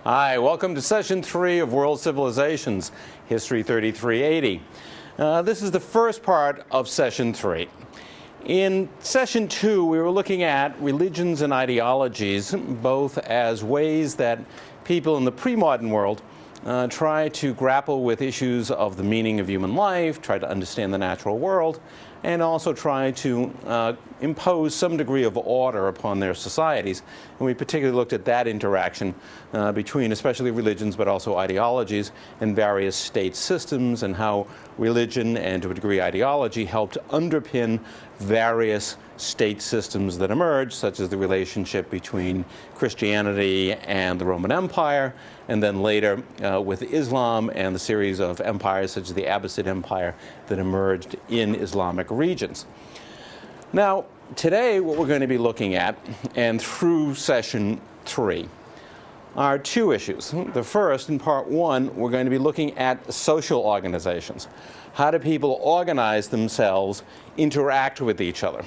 Hi, welcome to Session 3 of World Civilizations, History 3380. This is the first part of Session 3. In Session 2, we were looking at religions and ideologies, both as ways that people in the pre-modern world try to grapple with issues of the meaning of human life, try to understand the natural world, and also try to impose some degree of order upon their societies. And we particularly looked at that interaction between especially religions, but also ideologies and various state systems, and how religion and, to a degree, ideology helped underpin various state systems that emerged, such as the relationship between Christianity and the Roman Empire, and then later with Islam and the series of empires such as the Abbasid Empire that emerged in Islamic regions. Now, today what we're going to be looking at, and through Session 3, are two issues. The first, in Part 1, we're going to be looking at social organizations. How do people organize themselves, interact with each other?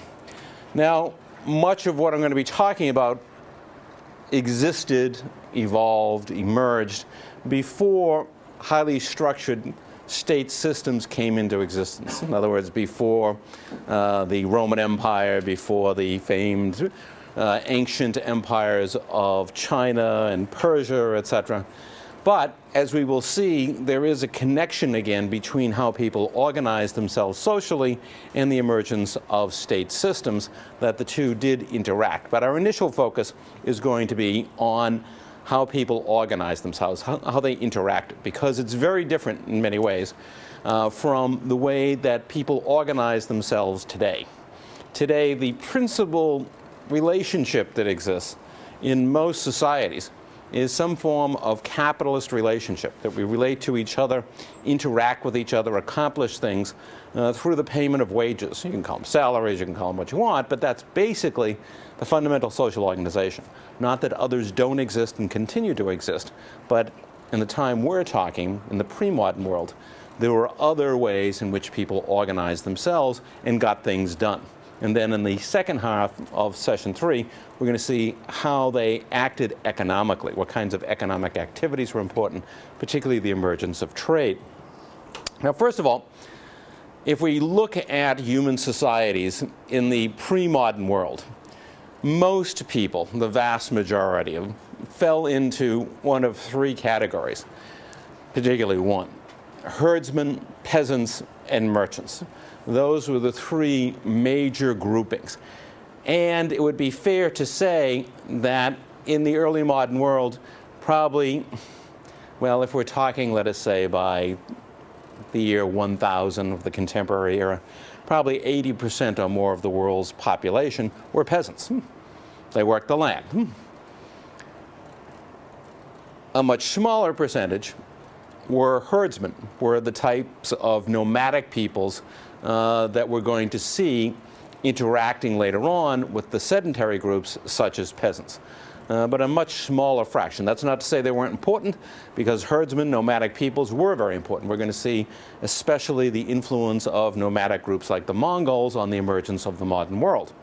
Now, much of what I'm going to be talking about existed, evolved, emerged before highly structured state systems came into existence. In other words, before the Roman Empire, before the famed ancient empires of China and Persia, etc. But, as we will see, there is a connection again between how people organize themselves socially and the emergence of state systems, that the two did interact. But our initial focus is going to be on how people organize themselves, how they interact, because it's very different in many ways from the way that people organize themselves today. Today, the principal relationship that exists in most societies is some form of capitalist relationship, that we relate to each other, interact with each other, accomplish things through the payment of wages. You can call them salaries, you can call them what you want, but that's basically the fundamental social organization. Not that others don't exist and continue to exist, but in the time we're talking, in the pre-modern world, there were other ways in which people organized themselves and got things done. And then in the second half of Session 3, we're going to see how they acted economically, what kinds of economic activities were important, particularly the emergence of trade. Now, first of all, if we look at human societies in the pre-modern world, most people, the vast majority of them, fell into one of three categories, particularly one: herdsmen, peasants, and merchants. Those were the three major groupings. And it would be fair to say that in the early modern world, probably, well, if we're talking, let us say, by the year 1000 of the contemporary era, probably 80% or more of the world's population were peasants. They worked the land. A much smaller percentage were herdsmen, were the types of nomadic peoples that we're going to see interacting later on with the sedentary groups such as peasants. But a much smaller fraction. That's not to say they weren't important, because herdsmen, nomadic peoples, were very important. We're going to see especially the influence of nomadic groups like the Mongols on the emergence of the modern world.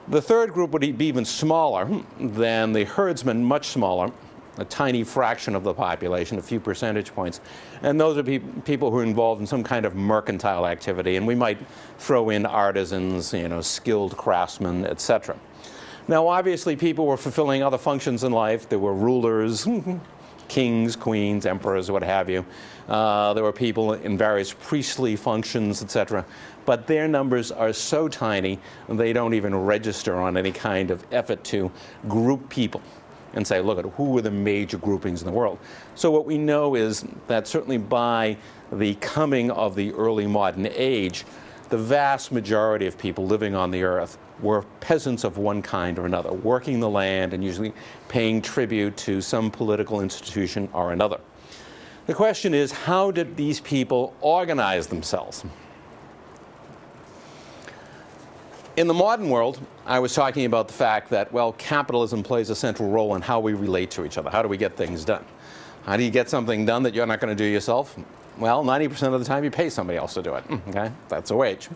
The third group would be even smaller than the herdsmen, much smaller, a tiny fraction of the population, a few percentage points. And those are people who are involved in some kind of mercantile activity, and we might throw in artisans, skilled craftsmen, etc. Now, obviously, people were fulfilling other functions in life. There were rulers, kings, queens, emperors, what have you. There were people in various priestly functions, etc. But their numbers are so tiny, they don't even register on any kind of effort to group people and say, look at who were the major groupings in the world. So what we know is that certainly by the coming of the early modern age, the vast majority of people living on the earth were peasants of one kind or another, working the land and usually paying tribute to some political institution or another. The question is, how did these people organize themselves? In the modern world, I was talking about the fact that, well, capitalism plays a central role in how we relate to each other. How do we get things done? How do you get something done that you're not going to do yourself? Well, 90% of the time you pay somebody else to do it. Okay? That's a wage.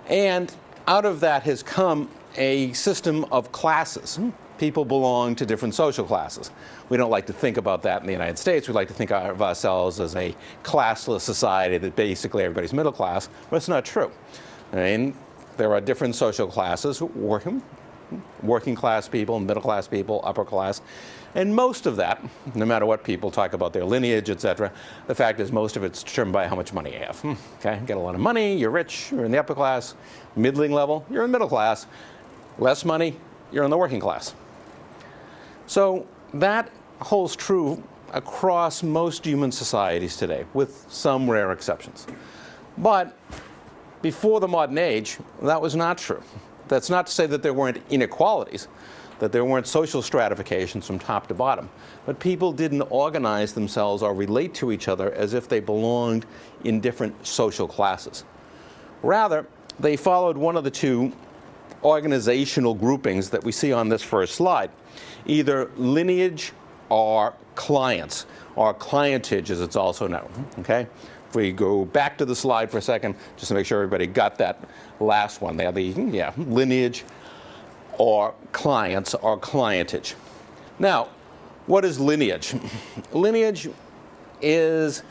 And out of that has come a system of classes. people belong to different social classes. We don't like to think about that in the United States. We like to think of ourselves as a classless society that basically everybody's middle class, but it's not true. I mean, there are different social classes, working class people, middle class people, upper class, and most of that, no matter what people talk about their lineage, etc., the fact is most of it's determined by how much money you have. Okay, get a lot of money, you're rich, you're in the upper class, middling level, you're in middle class, less money, you're in the working class. So that holds true across most human societies today, with some rare exceptions. But before the modern age, that was not true. That's not to say that there weren't inequalities, that there weren't social stratifications from top to bottom, but people didn't organize themselves or relate to each other as if they belonged in different social classes. Rather, they followed one of the two organizational groupings that we see on this first slide, either lineage or clients, or clientage as it's also known. Okay? If we go back to the slide for a second, just to make sure everybody got that last one there, lineage or clients or clientage. Now, what is lineage? Lineage is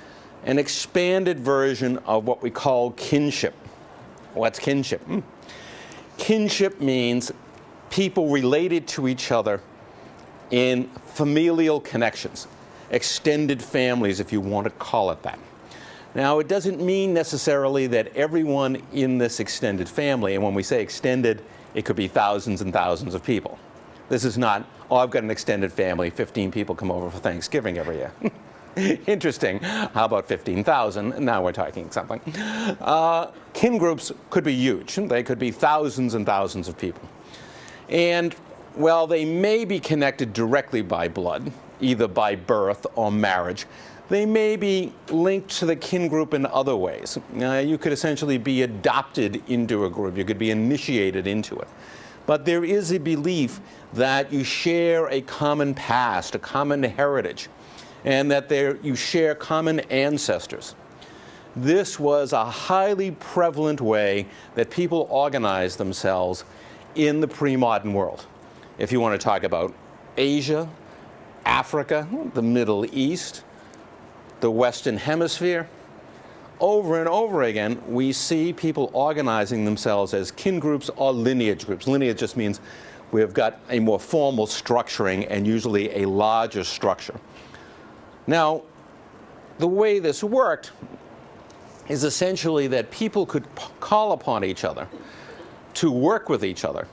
an expanded version of what we call kinship. What's kinship? Kinship means people related to each other in familial connections, extended families, if you want to call it that. Now, it doesn't mean necessarily that everyone in this extended family, and when we say extended, it could be thousands and thousands of people. This is not, oh, I've got an extended family, 15 people come over for Thanksgiving every year. Interesting. How about 15,000? Now we're talking something. Kin groups could be huge. They could be thousands and thousands of people. And, well, they may be connected directly by blood, either by birth or marriage. They may be linked to the kin group in other ways. You could essentially be adopted into a group. You could be initiated into it. But there is a belief that you share a common past, a common heritage, and that you share common ancestors. This was a highly prevalent way that people organized themselves in the pre-modern world. If you want to talk about Asia, Africa, the Middle East, the Western Hemisphere, over and over again, we see people organizing themselves as kin groups or lineage groups. Lineage just means we've got a more formal structuring and usually a larger structure. Now, the way this worked is essentially that people could call upon each other to work with each other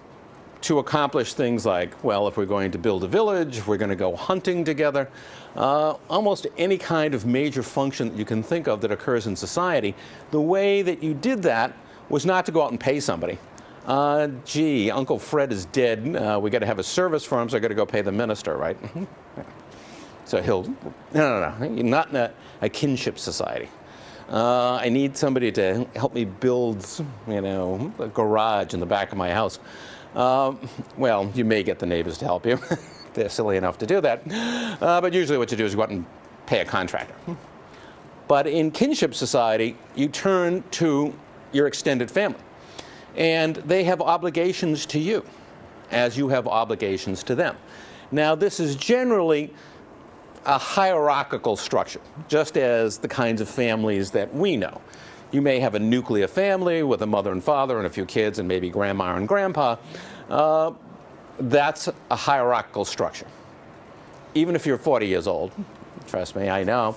to accomplish things like, well, if we're going to build a village, if we're going to go hunting together, almost any kind of major function that you can think of that occurs in society, the way that you did that was not to go out and pay somebody. Gee, Uncle Fred is dead. We got to have a service for him, so I got to go pay the minister, right? So he'll, no, you're not in a kinship society. I need somebody to help me build, a garage in the back of my house. Well, you may get the neighbors to help you. They're silly enough to do that. But usually what you do is go out and pay a contractor. But in kinship society, you turn to your extended family. And they have obligations to you, as you have obligations to them. Now, this is generally a hierarchical structure, just as the kinds of families that we know. You may have a nuclear family with a mother and father and a few kids and maybe grandma and grandpa. That's a hierarchical structure. Even if you're 40 years old, trust me, I know,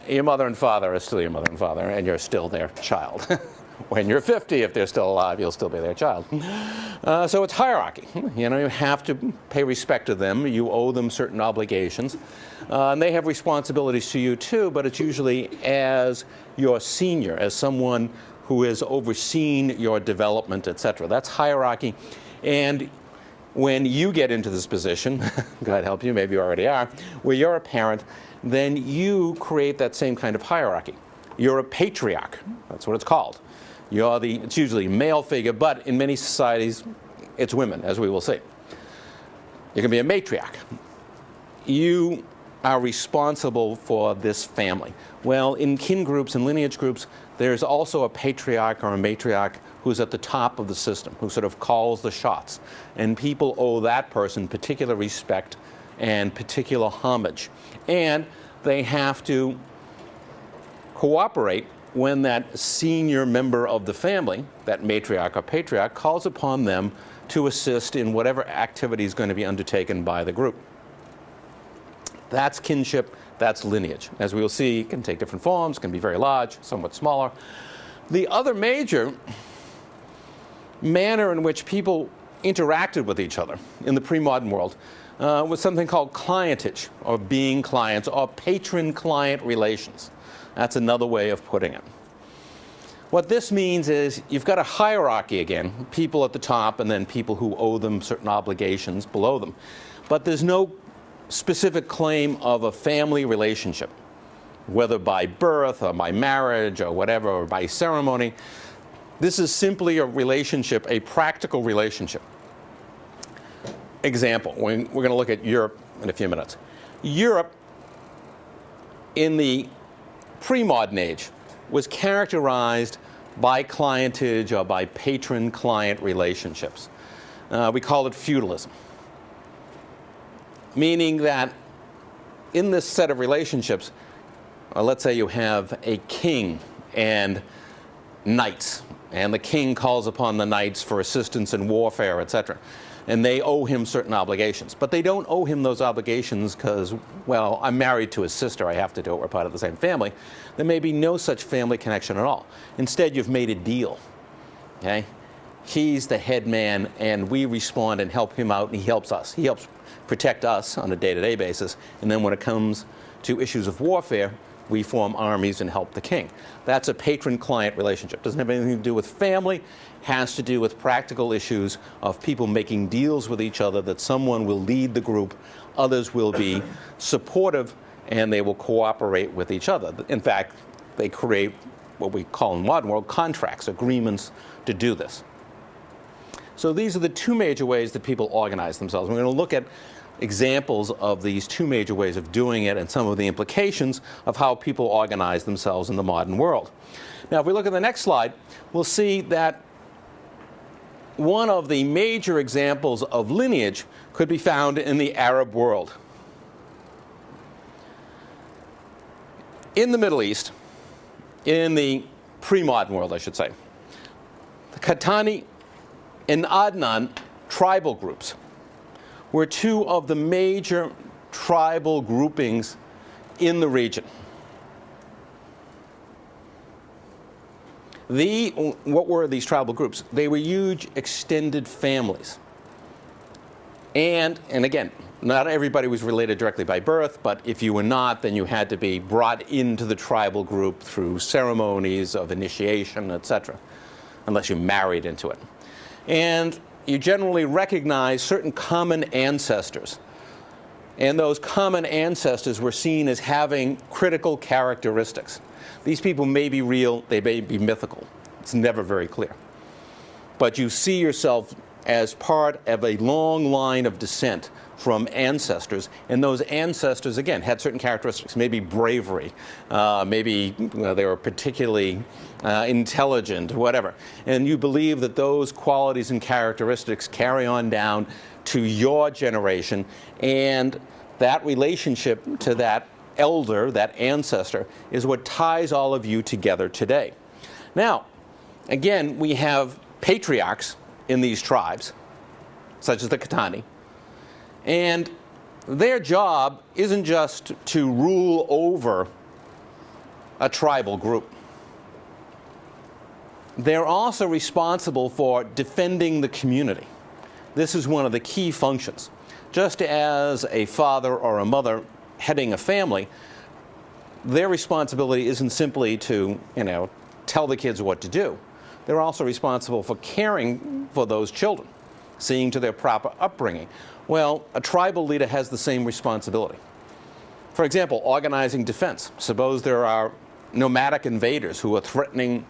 your mother and father are still your mother and father, and you're still their child. When you're 50, if they're still alive, you'll still be their child. So it's hierarchy. You have to pay respect to them. You owe them certain obligations. And they have responsibilities to you too, but it's usually as your senior, as someone who has overseen your development, etc. That's hierarchy. And when you get into this position, God help you, maybe you already are, where you're a parent, then you create that same kind of hierarchy. You're a patriarch. That's what it's called. It's usually a male figure, but in many societies, it's women, as we will see. You can be a matriarch. You are responsible for this family? Well, in kin groups and lineage groups, there's also a patriarch or a matriarch who's at the top of the system, who sort of calls the shots. And people owe that person particular respect and particular homage. And they have to cooperate when that senior member of the family, that matriarch or patriarch, calls upon them to assist in whatever activity is going to be undertaken by the group. That's kinship, that's lineage. As we will see, it can take different forms, can be very large, somewhat smaller. The other major manner in which people interacted with each other in the pre-modern world was something called clientage, or being clients, or patron-client relations. That's another way of putting it. What this means is you've got a hierarchy again, people at the top and then people who owe them certain obligations below them. But there's no specific claim of a family relationship, whether by birth or by marriage or whatever, or by ceremony. This is simply a relationship, a practical relationship. Example, we're going to look at Europe in a few minutes. Europe in the pre-modern age was characterized by clientage or by patron-client relationships. We call it feudalism, meaning that in this set of relationships, let's say you have a king and knights, and the king calls upon the knights for assistance in warfare, etc. And they owe him certain obligations. But they don't owe him those obligations because, well, I'm married to his sister, I have to do it, we're part of the same family. There may be no such family connection at all. Instead, you've made a deal. Okay? He's the head man, and we respond and help him out, and he helps us. He helps protect us on a day-to-day basis. And then when it comes to issues of warfare, we form armies and help the king. That's a patron-client relationship. Doesn't have anything to do with family, has to do with practical issues of people making deals with each other that someone will lead the group, others will be supportive, and they will cooperate with each other. In fact, they create what we call in the modern world contracts, agreements to do this. So these are the two major ways that people organize themselves. We're going to look at examples of these two major ways of doing it and some of the implications of how people organize themselves in the modern world. Now, if we look at the next slide, we'll see that one of the major examples of lineage could be found in the Arab world. In the Middle East, in the pre-modern world, I should say, the Qahtani and Adnan tribal groups were two of the major tribal groupings in the region. What were these tribal groups? They were huge extended families. And again, not everybody was related directly by birth, but if you were not, then you had to be brought into the tribal group through ceremonies of initiation, etc., unless you married into it. And you generally recognize certain common ancestors. And those common ancestors were seen as having critical characteristics. These people may be real, they may be mythical. It's never very clear. But you see yourself as part of a long line of descent from ancestors, and those ancestors, again, had certain characteristics, maybe bravery, maybe they were particularly intelligent, whatever. And you believe that those qualities and characteristics carry on down to your generation, and that relationship to that elder, that ancestor, is what ties all of you together today. Now, again, we have patriarchs in these tribes, such as the Qahtani, and their job isn't just to rule over a tribal group. They're also responsible for defending the community. This is one of the key functions. Just as a father or a mother heading a family, their responsibility isn't simply to, tell the kids what to do. They're also responsible for caring for those children, seeing to their proper upbringing. Well, a tribal leader has the same responsibility. For example, organizing defense. Suppose there are nomadic invaders who are threatening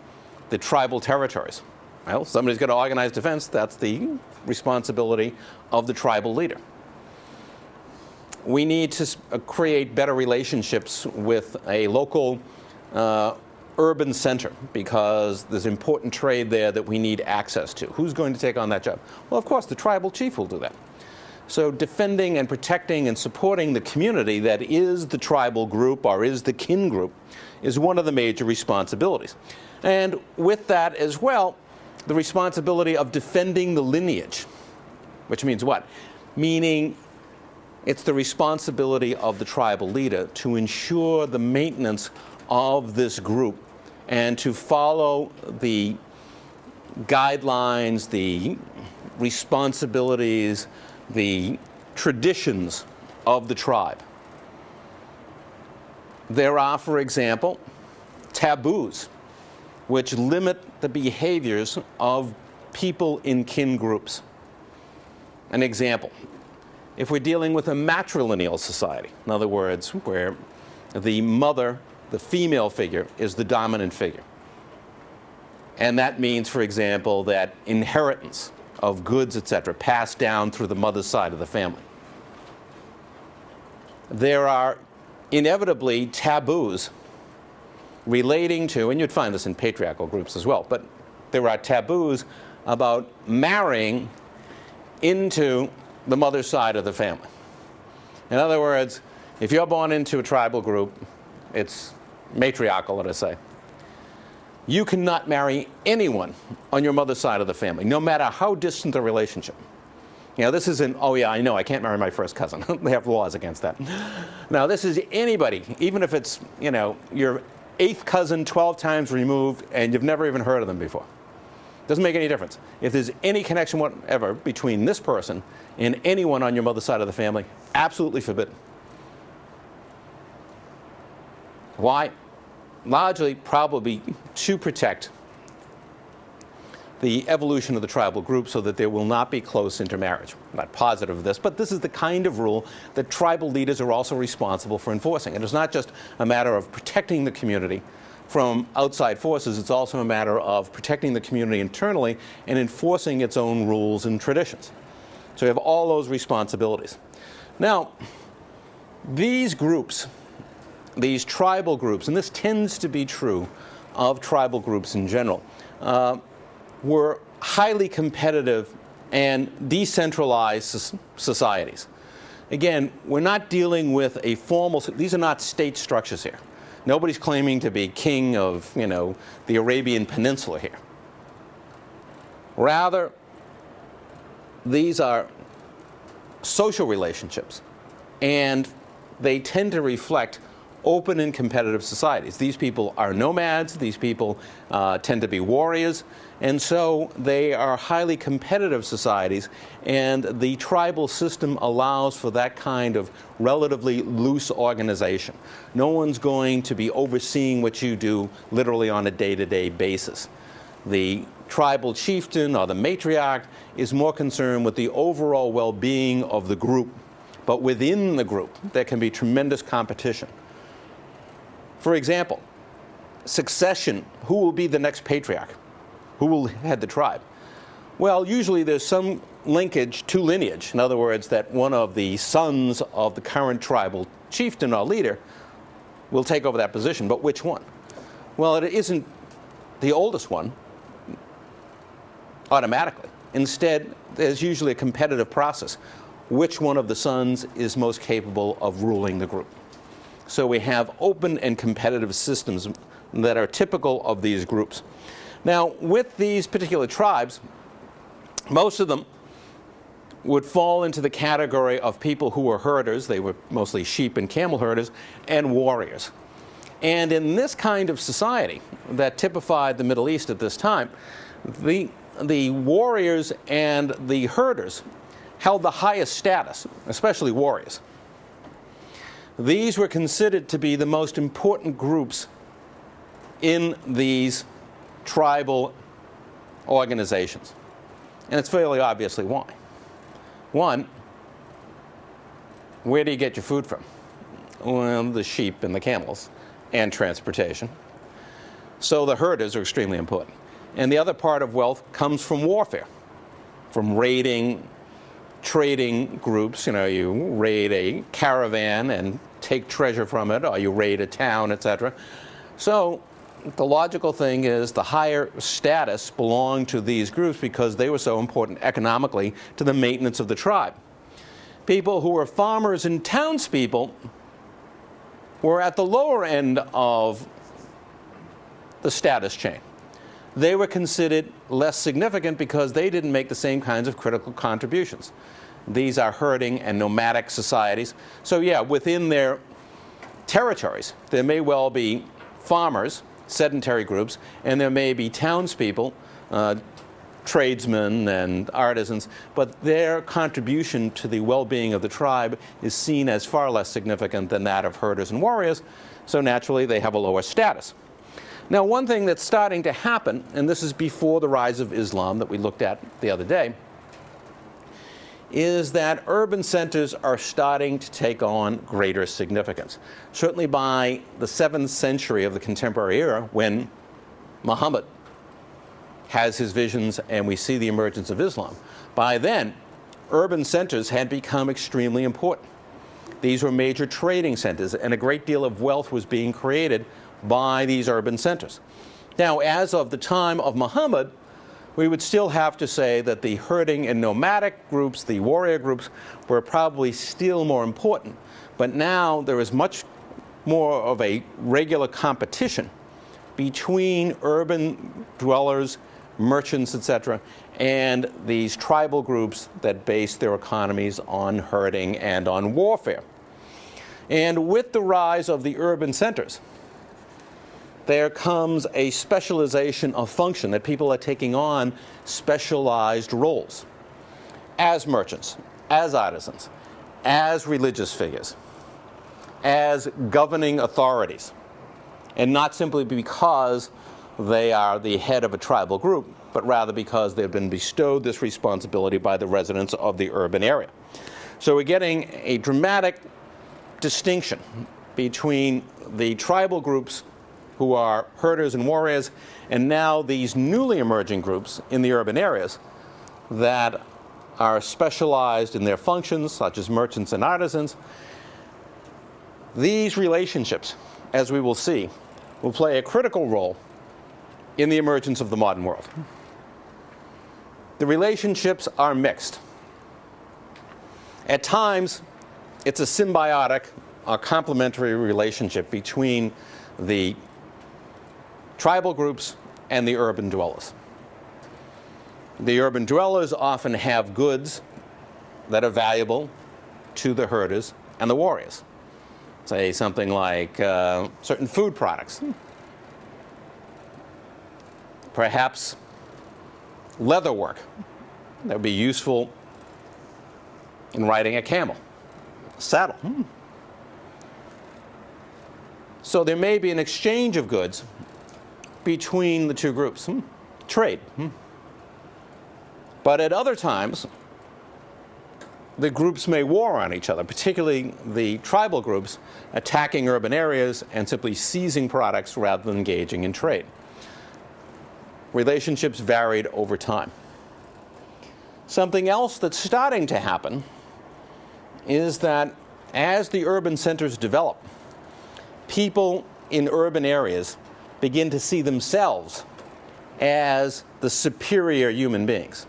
the tribal territories. Well, somebody's got to organize defense. That's the responsibility of the tribal leader. we need to create better relationships with a local urban center because there's important trade there that we need access to. Who's going to take on that job? Well, of course, the tribal chief will do that. So defending and protecting and supporting the community that is the tribal group or is the kin group is one of the major responsibilities. And with that as well, the responsibility of defending the lineage, which means what? Meaning it's the responsibility of the tribal leader to ensure the maintenance of this group and to follow the guidelines, the responsibilities, the traditions of the tribe. There are, for example, taboos which limit the behaviors of people in kin groups. An example, if we're dealing with a matrilineal society, in other words, where the mother, the female figure, is the dominant figure. And that means, for example, that inheritance of goods, etc., passed down through the mother's side of the family. There are inevitably taboos relating to, and you'd find this in patriarchal groups as well, but there are taboos about marrying into the mother's side of the family. In other words, if you're born into a tribal group, it's matriarchal, let us say. You cannot marry anyone on your mother's side of the family, no matter how distant the relationship. You know, this isn't, oh yeah, I know, I can't marry my first cousin. They have laws against that. Now, this is anybody, even if it's, you know, your 8th cousin 12 times removed and you've never even heard of them before. Doesn't make any difference. If there's any connection whatever between this person and anyone on your mother's side of the family, absolutely forbidden. Why? Largely, probably to protect the evolution of the tribal group so that there will not be close intermarriage. I'm not positive of this, but this is the kind of rule that tribal leaders are also responsible for enforcing. And it's not just a matter of protecting the community from outside forces, it's also a matter of protecting the community internally and enforcing its own rules and traditions. So you have all those responsibilities. Now, these groups, these tribal groups, and this tends to be true of tribal groups in general, were highly competitive and decentralized societies. Again, we're not dealing with a formal, these are not state structures here. Nobody's claiming to be king of, you know, the Arabian Peninsula here. Rather, these are social relationships, and they tend to reflect open and competitive societies. These people are nomads, these people tend to be warriors, and so they are highly competitive societies, and the tribal system allows for that kind of relatively loose organization. No one's going to be overseeing what you do literally on a day-to-day basis. The tribal chieftain or the matriarch is more concerned with the overall well-being of the group, but within the group there can be tremendous competition. For example, succession, who will be the next patriarch? Who will head the tribe? Well, usually there's some linkage to lineage. In other words, that one of the sons of the current tribal chieftain or leader will take over that position. But which one? Well, it isn't the oldest one automatically. Instead, there's usually a competitive process. Which one of the sons is most capable of ruling the group? So we have open and competitive systems that are typical of these groups. Now, with these particular tribes, most of them would fall into the category of people who were herders. They were mostly sheep and camel herders, and warriors. And in this kind of society that typified the Middle East at this time, the warriors and the herders held the highest status, especially warriors. These were considered to be the most important groups in these tribal organizations. And it's fairly obviously why. One, where do you get your food from? Well, the sheep and the camels, and transportation. So the herders are extremely important. And the other part of wealth comes from warfare, from raiding, trading groups. You raid a caravan and take treasure from it, or you raid a town, etc. So the logical thing is the higher status belonged to these groups because they were so important economically to the maintenance of the tribe. People who were farmers and townspeople were at the lower end of the status chain. They were considered less significant because they didn't make the same kinds of critical contributions. These are herding and nomadic societies. So yeah, within their territories, there may well be farmers, sedentary groups, and there may be townspeople, tradesmen and artisans, but their contribution to the well-being of the tribe is seen as far less significant than that of herders and warriors, so naturally they have a lower status. Now, one thing that's starting to happen, and this is before the rise of Islam that we looked at the other day, is that urban centers are starting to take on greater significance. Certainly by the 7th century of the contemporary era, when Muhammad has his visions and we see the emergence of Islam, by then, urban centers had become extremely important. These were major trading centers, and a great deal of wealth was being created by these urban centers. Now, as of the time of Muhammad, we would still have to say that the herding and nomadic groups, the warrior groups, were probably still more important. But now there is much more of a regular competition between urban dwellers, merchants, etc., and these tribal groups that base their economies on herding and on warfare. And with the rise of the urban centers, there comes a specialization of function, that people are taking on specialized roles as merchants, as artisans, as religious figures, as governing authorities, and not simply because they are the head of a tribal group, but rather because they've been bestowed this responsibility by the residents of the urban area. So we're getting a dramatic distinction between the tribal groups who are herders and warriors, and now these newly emerging groups in the urban areas that are specialized in their functions, such as merchants and artisans. These relationships, as we will see, will play a critical role in the emergence of the modern world. The relationships are mixed. At times, it's a symbiotic or complementary relationship between the tribal groups and the urban dwellers. The urban dwellers often have goods that are valuable to the herders and the warriors. Say something like certain food products. Perhaps leather work that would be useful in riding a camel, a saddle. So there may be an exchange of goods between the two groups, trade. But at other times, the groups may war on each other, particularly the tribal groups attacking urban areas and simply seizing products rather than engaging in trade. Relationships varied over time. Something else that's starting to happen is that as the urban centers develop, people in urban areas begin to see themselves as the superior human beings.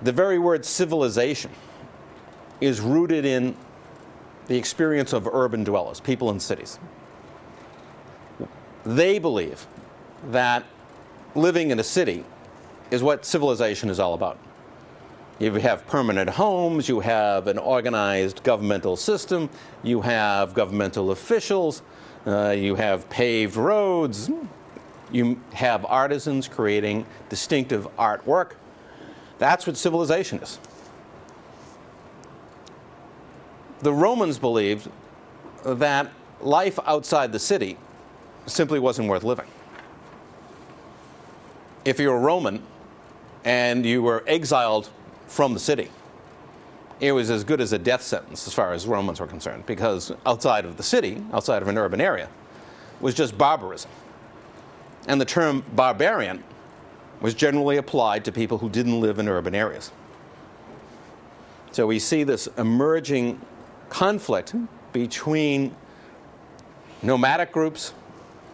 The very word civilization is rooted in the experience of urban dwellers, people in cities. They believe that living in a city is what civilization is all about. You have permanent homes, you have an organized governmental system, you have governmental officials, you have paved roads, you have artisans creating distinctive artwork. That's what civilization is. The Romans believed that life outside the city simply wasn't worth living. If you're a Roman and you were exiled from the city, it was as good as a death sentence as far as Romans were concerned, because outside of the city, outside of an urban area, was just barbarism. And the term barbarian was generally applied to people who didn't live in urban areas. So we see this emerging conflict between nomadic groups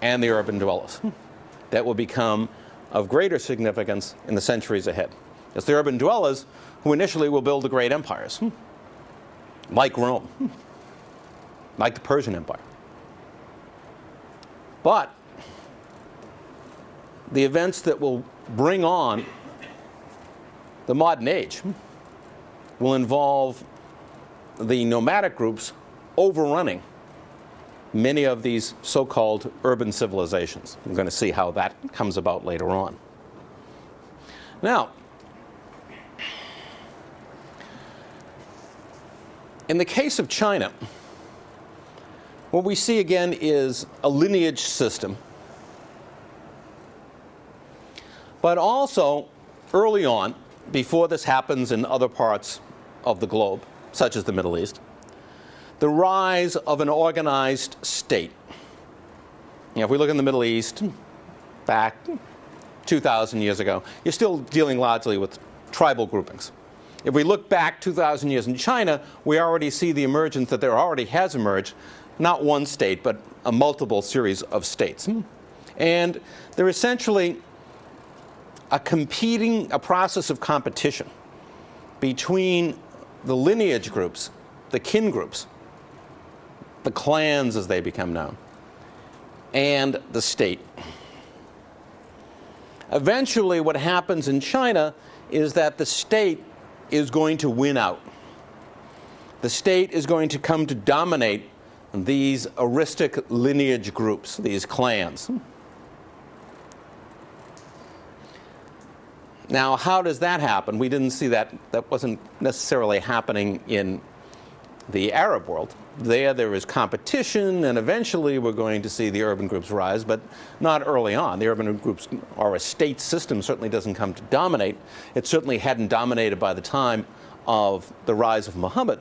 and the urban dwellers that will become of greater significance in the centuries ahead. It's the urban dwellers who initially will build the great empires, like Rome, like the Persian Empire. But the events that will bring on the modern age will involve the nomadic groups overrunning many of these so-called urban civilizations. We're going to see how that comes about later on. Now, in the case of China, what we see again is a lineage system, but also early on, before this happens in other parts of the globe, such as the Middle East, the rise of an organized state. You know, if we look in the Middle East, back 2,000 years ago, you're still dealing largely with tribal groupings. If we look back 2,000 years in China, we already see the emergence that there already has emerged, not one state, but a multiple series of states. And they're essentially a process of competition between the lineage groups, the kin groups, the clans as they become known, and the state. Eventually, what happens in China is that the state is going to win out. The state is going to come to dominate these aristic lineage groups, these clans. Now, how does that happen? We didn't see that. That wasn't necessarily happening in the Arab world. There is competition, and eventually we're going to see the urban groups rise, but not early on. The urban groups, or a state system, certainly doesn't come to dominate. It certainly hadn't dominated by the time of the rise of Muhammad.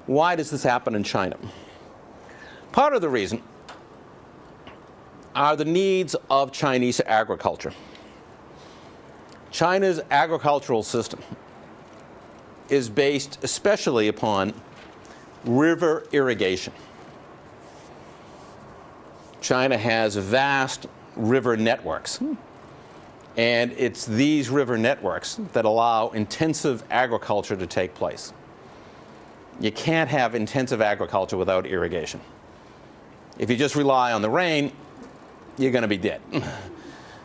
Why does this happen in China? Part of the reason are the needs of Chinese agriculture. China's agricultural system is based especially upon river irrigation. China has vast river networks, and it's these river networks that allow intensive agriculture to take place. You can't have intensive agriculture without irrigation. If you just rely on the rain, you're going to be dead.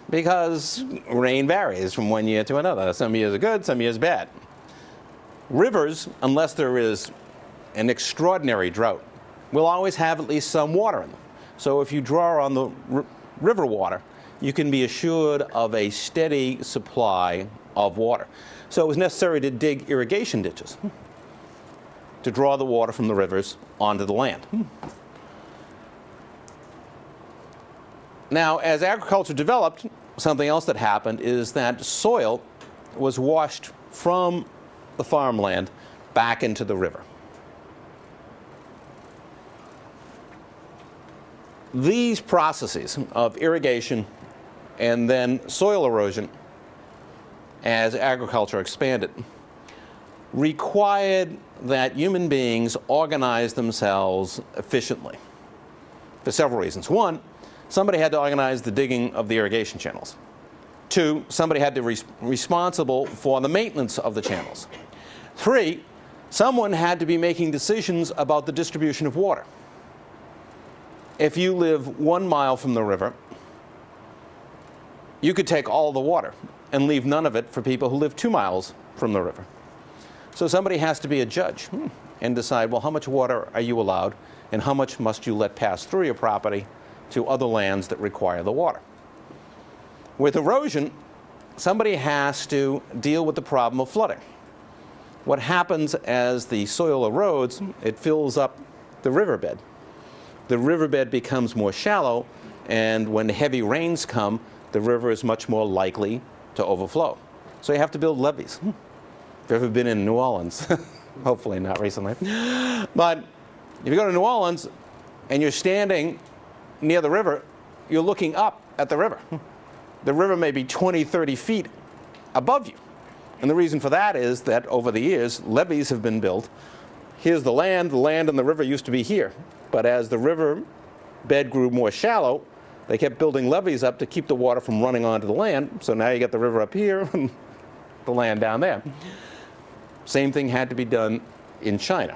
Because rain varies from one year to another. Some years are good, some years bad. Rivers, unless there is an extraordinary drought, will always have at least some water in them. So if you draw on the river water, you can be assured of a steady supply of water. So it was necessary to dig irrigation ditches to draw the water from the rivers onto the land. Now, as agriculture developed, something else that happened is that soil was washed from the farmland back into the river. These processes of irrigation and then soil erosion, as agriculture expanded, required that human beings organize themselves efficiently for several reasons. One, somebody had to organize the digging of the irrigation channels. Two, somebody had to be responsible for the maintenance of the channels. Three, someone had to be making decisions about the distribution of water. If you live 1 mile from the river, you could take all the water and leave none of it for people who live 2 miles from the river. So somebody has to be a judge and decide, well, how much water are you allowed, and how much must you let pass through your property to other lands that require the water. With erosion, somebody has to deal with the problem of flooding. What happens as the soil erodes, it fills up the riverbed. The riverbed becomes more shallow, and when heavy rains come, the river is much more likely to overflow. So you have to build levees. If you've ever been in New Orleans, hopefully not recently, but if you go to New Orleans and you're standing near the river, you're looking up at the river. The river may be 20, 30 feet above you. And the reason for that is that over the years, levees have been built. Here's the land and the river used to be here. But as the river bed grew more shallow, they kept building levees up to keep the water from running onto the land. So now you get the river up here and the land down there. Same thing had to be done in China.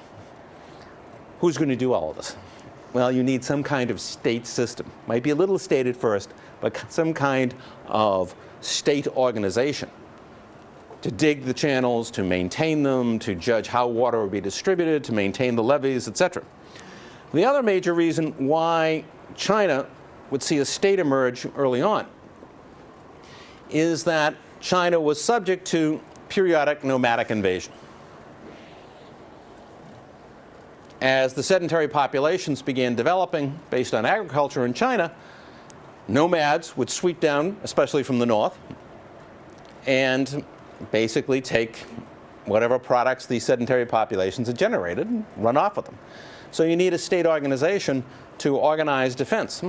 Who's going to do all of this? Well, you need some kind of state system. Might be a little state at first, but some kind of state organization to dig the channels, to maintain them, to judge how water will be distributed, to maintain the levees, etc. The other major reason why China would see a state emerge early on is that China was subject to periodic nomadic invasion. As the sedentary populations began developing based on agriculture in China, nomads would sweep down, especially from the north, and basically take whatever products these sedentary populations had generated and run off with them. So you need a state organization to organize defense.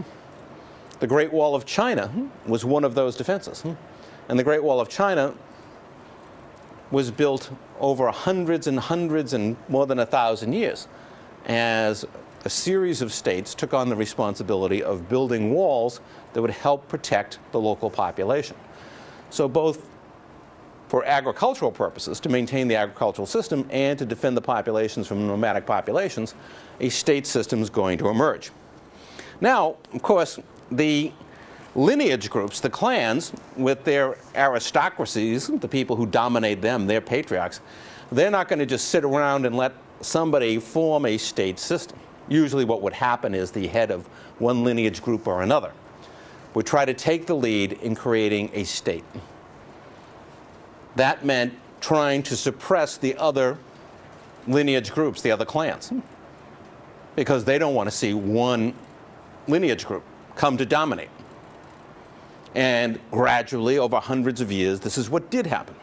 The Great Wall of China was one of those defenses. And the Great Wall of China was built over hundreds and hundreds and more than 1,000 years as a series of states took on the responsibility of building walls that would help protect the local population. So both for agricultural purposes, to maintain the agricultural system, and to defend the populations from nomadic populations, a state system is going to emerge. Now, of course, the lineage groups, the clans, with their aristocracies, the people who dominate them, their patriarchs, they're not going to just sit around and let somebody form a state system. Usually what would happen is the head of one lineage group or another would try to take the lead in creating a state. That meant trying to suppress the other lineage groups, the other clans, because they don't want to see one lineage group come to dominate. And gradually, over hundreds of years, this is what did happen.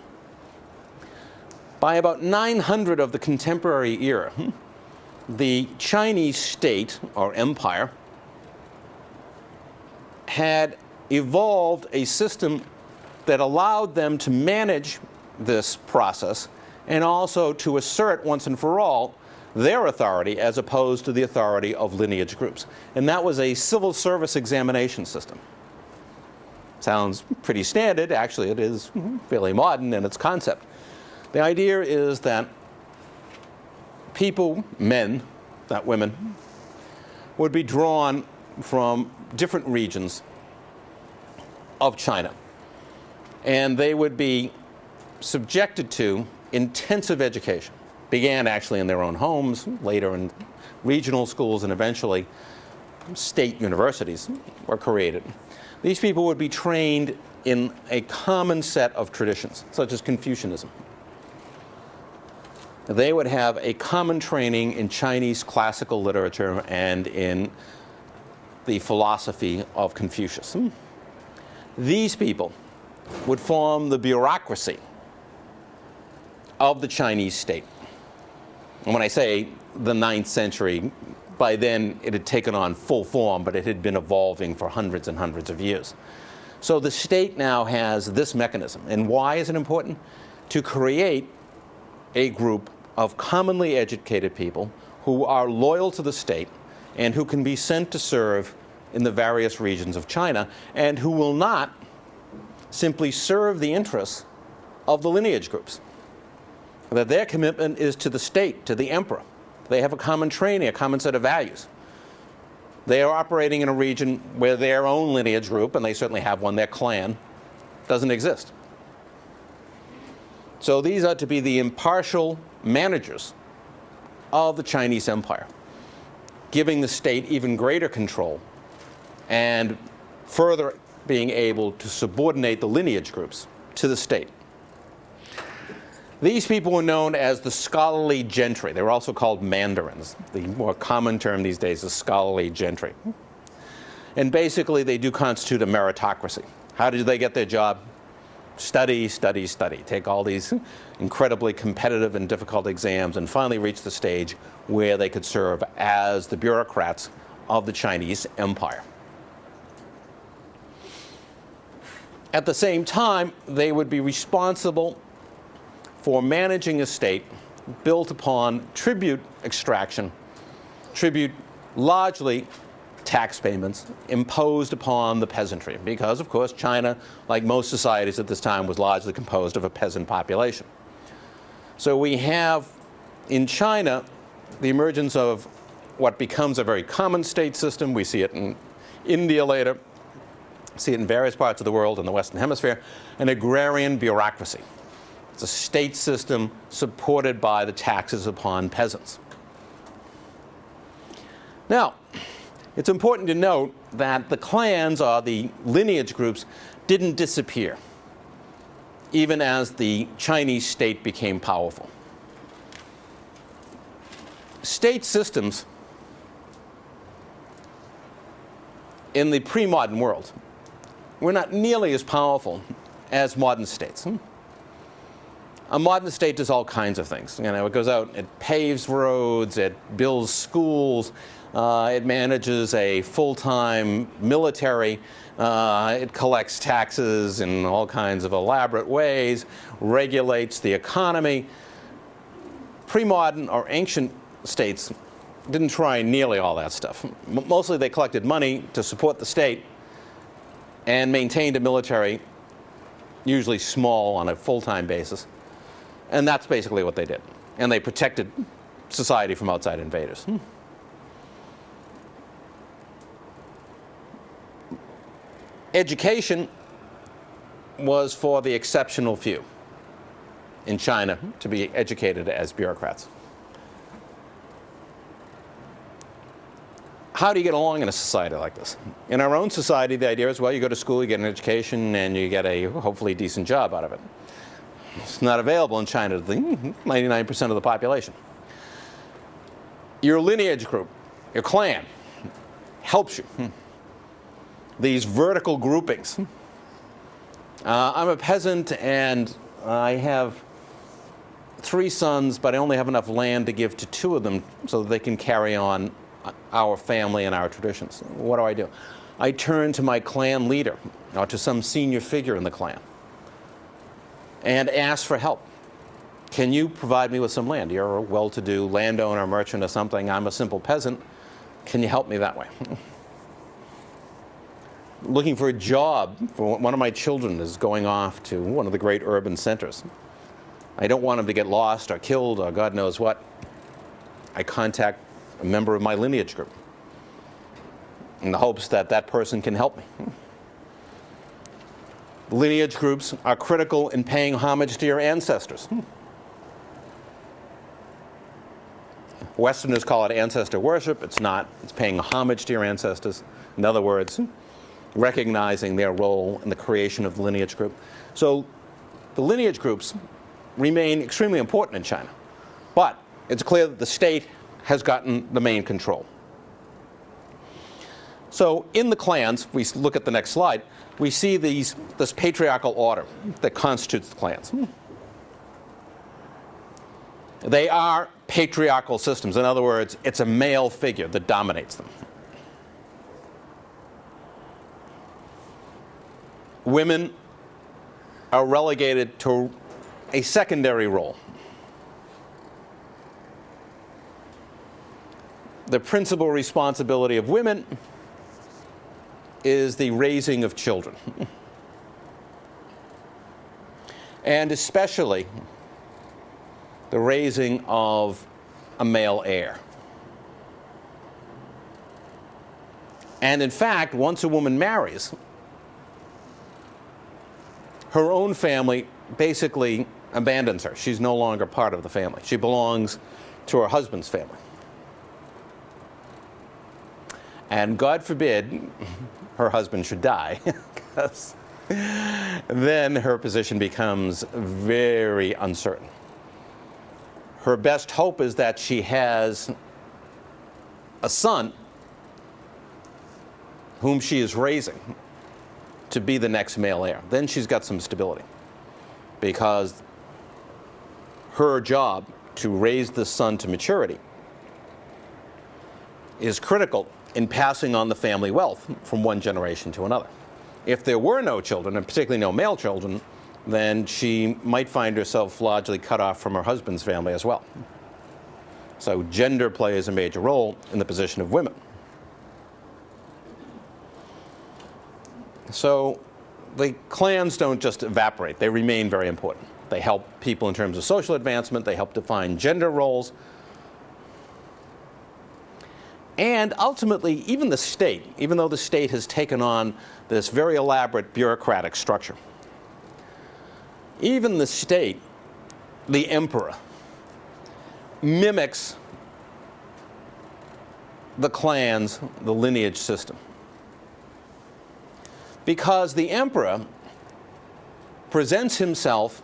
By about 900 of the contemporary era, the Chinese state, or empire, had evolved a system that allowed them to manage this process and also to assert once and for all their authority as opposed to the authority of lineage groups. And that was a civil service examination system. Sounds pretty standard. Actually, it is fairly modern in its concept. The idea is that people, men, not women, would be drawn from different regions of China. And they would be subjected to intensive education. Began actually in their own homes, later in regional schools, and eventually state universities were created. These people would be trained in a common set of traditions, such as Confucianism. They would have a common training in Chinese classical literature and in the philosophy of Confucius. These people would form the bureaucracy of the Chinese state. And when I say the 9th century, by then it had taken on full form, but it had been evolving for hundreds and hundreds of years. So the state now has this mechanism. And why is it important? To create a group of commonly educated people who are loyal to the state and who can be sent to serve in the various regions of China, and who will not simply serve the interests of the lineage groups. That their commitment is to the state, to the emperor. They have a common training, a common set of values. They are operating in a region where their own lineage group, and they certainly have one, their clan, doesn't exist. So these are to be the impartial managers of the Chinese empire, giving the state even greater control and further being able to subordinate the lineage groups to the state. These people were known as the scholarly gentry. They were also called mandarins. The more common term these days is scholarly gentry. And basically, they do constitute a meritocracy. How did they get their job? Study, study, study. Take all these incredibly competitive and difficult exams and finally reach the stage where they could serve as the bureaucrats of the Chinese empire. At the same time, they would be responsible for managing a state built upon tribute extraction, tribute largely tax payments imposed upon the peasantry, because, of course, China, like most societies at this time, was largely composed of a peasant population. So we have in China the emergence of what becomes a very common state system. We see it in India later, see it in various parts of the world in the Western Hemisphere, an agrarian bureaucracy. It's a state system supported by the taxes upon peasants. Now, it's important to note that the clans, or the lineage groups, didn't disappear, even as the Chinese state became powerful. State systems in the pre-modern world were not nearly as powerful as modern states. A modern state does all kinds of things. You know, it goes out, it paves roads, it builds schools, it manages a full-time military, it collects taxes in all kinds of elaborate ways, regulates the economy. Pre-modern or ancient states didn't try nearly all that stuff. Mostly they collected money to support the state and maintained a military, usually small on a full-time basis. And that's basically what they did. And they protected society from outside invaders. Education was for the exceptional few in China to be educated as bureaucrats. How do you get along in a society like this? In our own society, the idea is, well, you go to school, you get an education, and you get a hopefully decent job out of it. It's not available in China to the 99% of the population. Your lineage group, your clan, helps you. These vertical groupings. I'm a peasant and I have 3 sons, but I only have enough land to give to 2 of them so that they can carry on our family and our traditions. What do? I turn to my clan leader or to some senior figure in the clan and ask for help. Can you provide me with some land? You're a well-to-do landowner, merchant, or something. I'm a simple peasant. Can you help me that way? Looking for a job for one of my children is going off to one of the great urban centers. I don't want him to get lost or killed or God knows what. I contact a member of my lineage group in the hopes that that person can help me. Lineage groups are critical in paying homage to your ancestors. Westerners call it ancestor worship. It's not. It's paying homage to your ancestors. In other words, recognizing their role in the creation of the lineage group. So the lineage groups remain extremely important in China. But it's clear that the state has gotten the main control. So in the clans, we look at the next slide, we see this patriarchal order that constitutes the clans. They are patriarchal systems. In other words, it's a male figure that dominates them. Women are relegated to a secondary role. The principal responsibility of women is the raising of children, and especially the raising of a male heir. And in fact, once a woman marries, her own family basically abandons her. She's no longer part of the family. She belongs to her husband's family. And God forbid her husband should die, because then her position becomes very uncertain. Her best hope is that she has a son whom she is raising to be the next male heir. Then she's got some stability, because her job to raise the son to maturity is critical in passing on the family wealth from one generation to another. If there were no children, and particularly no male children, then she might find herself largely cut off from her husband's family as well. So gender plays a major role in the position of women. So the clans don't just evaporate, they remain very important. They help people in terms of social advancement, they help define gender roles, and ultimately even the state, even though the state has taken on this very elaborate bureaucratic structure, even the state, the emperor, mimics the clans, the lineage system. Because the emperor presents himself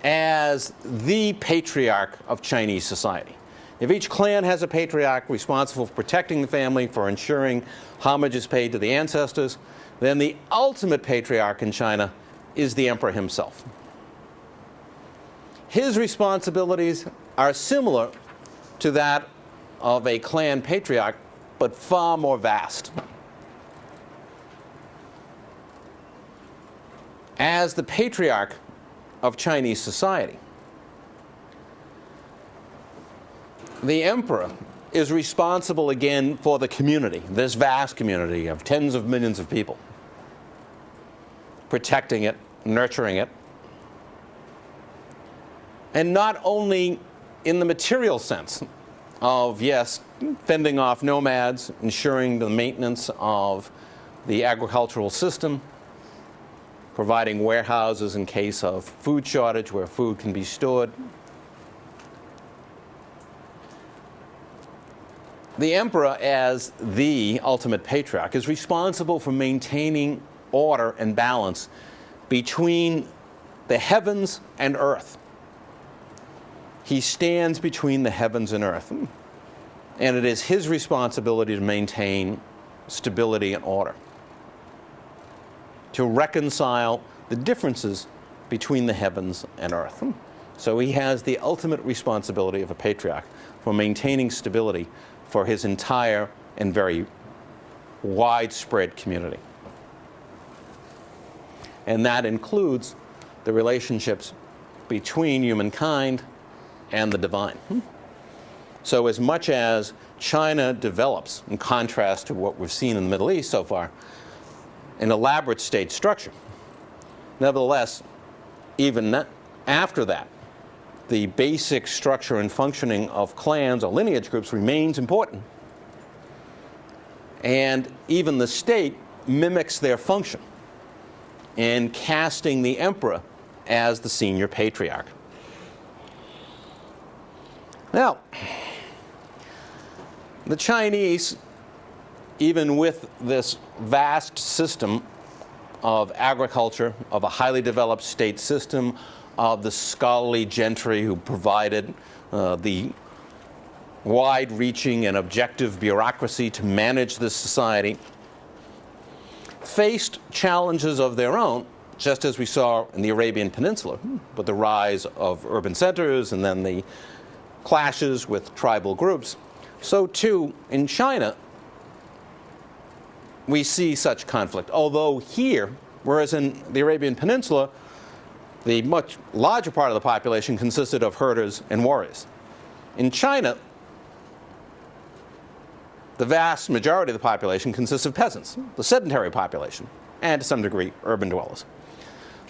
as the patriarch of Chinese society. If each clan has a patriarch responsible for protecting the family, for ensuring homage is paid to the ancestors, then the ultimate patriarch in China is the emperor himself. His responsibilities are similar to that of a clan patriarch, but far more vast. As the patriarch of Chinese society, the emperor is responsible again for the community, this vast community of tens of millions of people, protecting it, nurturing it, and not only in the material sense of, yes, fending off nomads, ensuring the maintenance of the agricultural system, providing warehouses in case of food shortage where food can be stored. The emperor, as the ultimate patriarch, is responsible for maintaining order and balance between the heavens and earth. He stands between the heavens and earth, and it is his responsibility to maintain stability and order, to reconcile the differences between the heavens and earth. So he has the ultimate responsibility of a patriarch for maintaining stability for his entire and very widespread community. And that includes the relationships between humankind and the divine. So as much as China develops, in contrast to what we've seen in the Middle East so far, an elaborate state structure, nevertheless, even after that, the basic structure and functioning of clans or lineage groups remains important. And even the state mimics their function in casting the emperor as the senior patriarch. Now, the Chinese, even with this vast system of agriculture, of a highly developed state system, of the scholarly gentry who provided the wide-reaching and objective bureaucracy to manage this society, faced challenges of their own, just as we saw in the Arabian Peninsula, with the rise of urban centers and then the clashes with tribal groups. So too, in China, we see such conflict. Although here, whereas in the Arabian Peninsula, the much larger part of the population consisted of herders and warriors. In China, the vast majority of the population consists of peasants, the sedentary population, and to some degree, urban dwellers.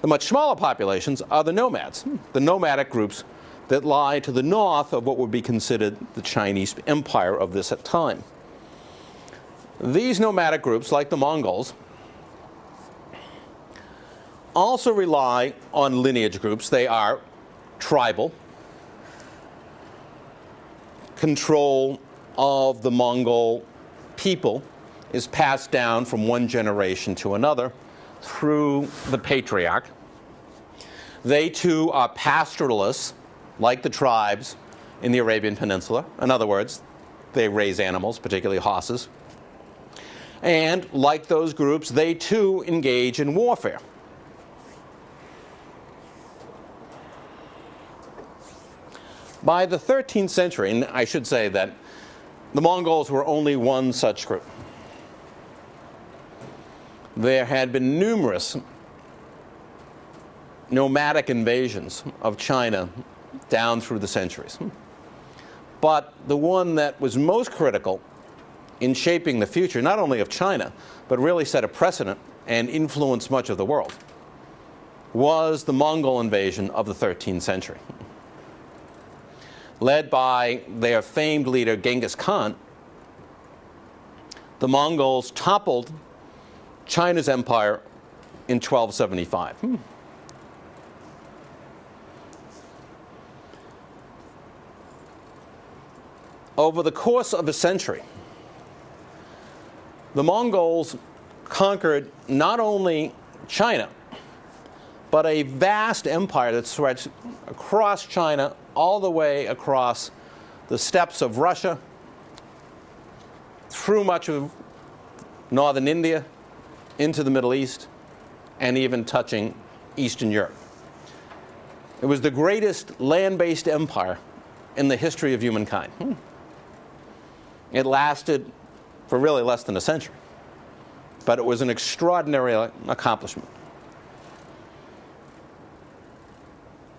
The much smaller populations are the nomads, the nomadic groups that lie to the north of what would be considered the Chinese empire of this time. These nomadic groups, like the Mongols, also rely on lineage groups. They are tribal. Control of the Mongol people is passed down from one generation to another through the patriarch. They too are pastoralists, like the tribes in the Arabian Peninsula. In other words, they raise animals, particularly horses. And like those groups, they too engage in warfare. By the 13th century, and I should say that the Mongols were only one such group. There had been numerous nomadic invasions of China down through the centuries. But the one that was most critical in shaping the future, not only of China, but really set a precedent and influenced much of the world, was the Mongol invasion of the 13th century. Led by their famed leader Genghis Khan, the Mongols toppled China's empire in 1275. Over the course of a century, the Mongols conquered not only China, but a vast empire that stretched across China all the way across the steppes of Russia, through much of northern India, into the Middle East, and even touching Eastern Europe. It was the greatest land-based empire in the history of humankind. It lasted for really less than a century, but it was an extraordinary accomplishment.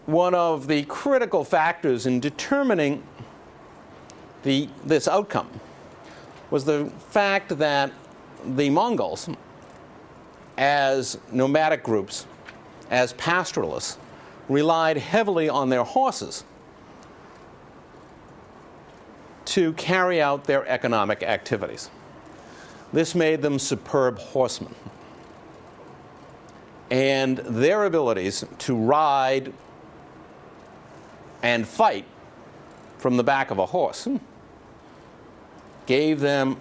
One of the critical factors in determining this outcome was the fact that the Mongols, as nomadic groups, as pastoralists, relied heavily on their horses to carry out their economic activities. This made them superb horsemen. And their abilities to ride and fight from the back of a horse gave them,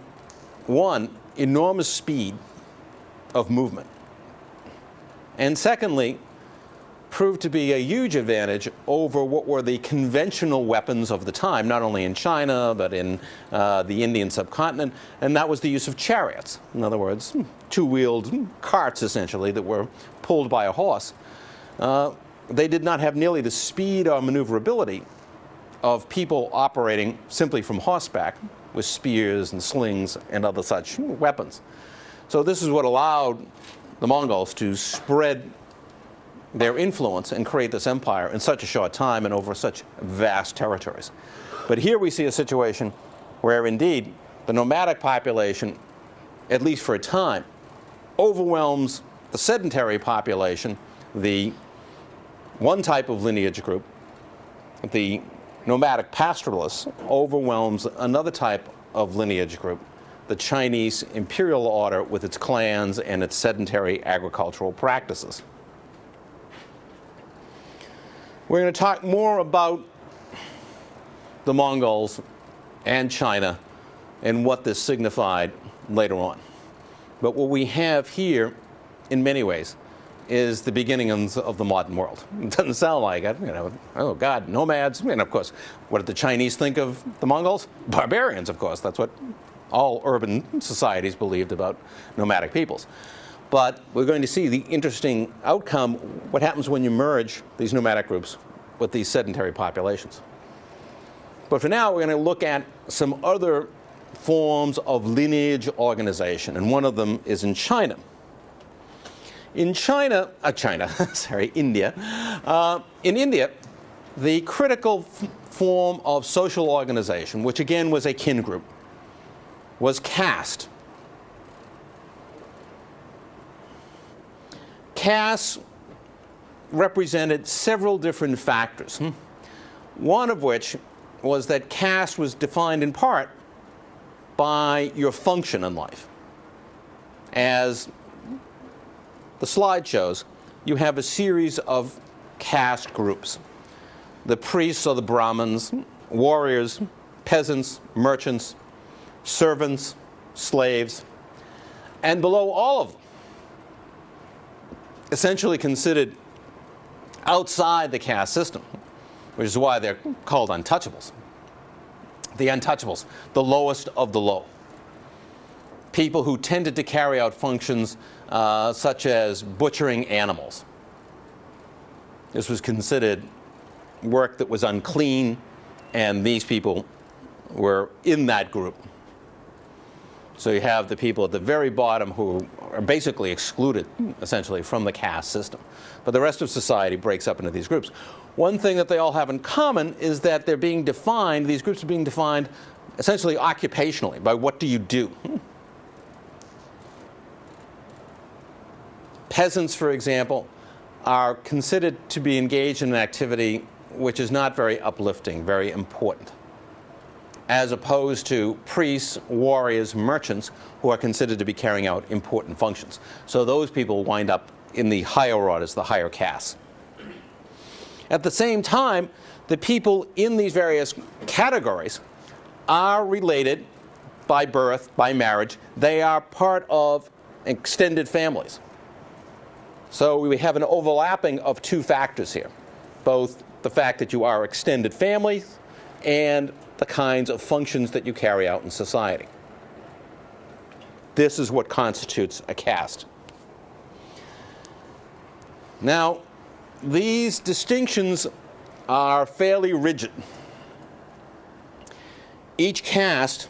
one, enormous speed of movement, and secondly, proved to be a huge advantage over what were the conventional weapons of the time, not only in China, but in the Indian subcontinent, and that was the use of chariots. In other words, two-wheeled carts, essentially, that were pulled by a horse. They did not have nearly the speed or maneuverability of people operating simply from horseback with spears and slings and other such weapons. So this is what allowed the Mongols to spread their influence and create this empire in such a short time and over such vast territories. But here we see a situation where indeed the nomadic population, at least for a time, overwhelms the sedentary population, the one type of lineage group, the nomadic pastoralists, overwhelms another type of lineage group, the Chinese imperial order with its clans and its sedentary agricultural practices. We're going to talk more about the Mongols and China and what this signified later on. But what we have here, in many ways, is the beginnings of the modern world. It doesn't sound like it, oh God, nomads. And of course, what did the Chinese think of the Mongols? Barbarians, of course. That's what all urban societies believed about nomadic peoples. But we're going to see the interesting outcome, what happens when you merge these nomadic groups with these sedentary populations. But for now, we're going to look at some other forms of lineage organization, and one of them is in China. In India. In India, the critical form of social organization, which again was a kin group, was caste. Caste represented several different factors, one of which was that caste was defined in part by your function in life. As the slide shows, you have a series of caste groups. The priests or the Brahmins, warriors, peasants, merchants, servants, slaves, and below all of them, essentially considered outside the caste system, which is why they're called untouchables. The untouchables, the lowest of the low. People who tended to carry out functions such as butchering animals. This was considered work that was unclean, and these people were in that group. So you have the people at the very bottom who are basically excluded, essentially, from the caste system. But the rest of society breaks up into these groups. One thing that they all have in common is that they're being defined, these groups are being defined essentially occupationally, by what do you do. Peasants, for example, are considered to be engaged in an activity which is not very uplifting, very important, as opposed to priests, warriors, merchants, who are considered to be carrying out important functions. So those people wind up in the higher orders, the higher castes. At the same time, the people in these various categories are related by birth, by marriage. They are part of extended families. So we have an overlapping of two factors here, both the fact that you are extended families and the kinds of functions that you carry out in society. This is what constitutes a caste. Now, these distinctions are fairly rigid. Each caste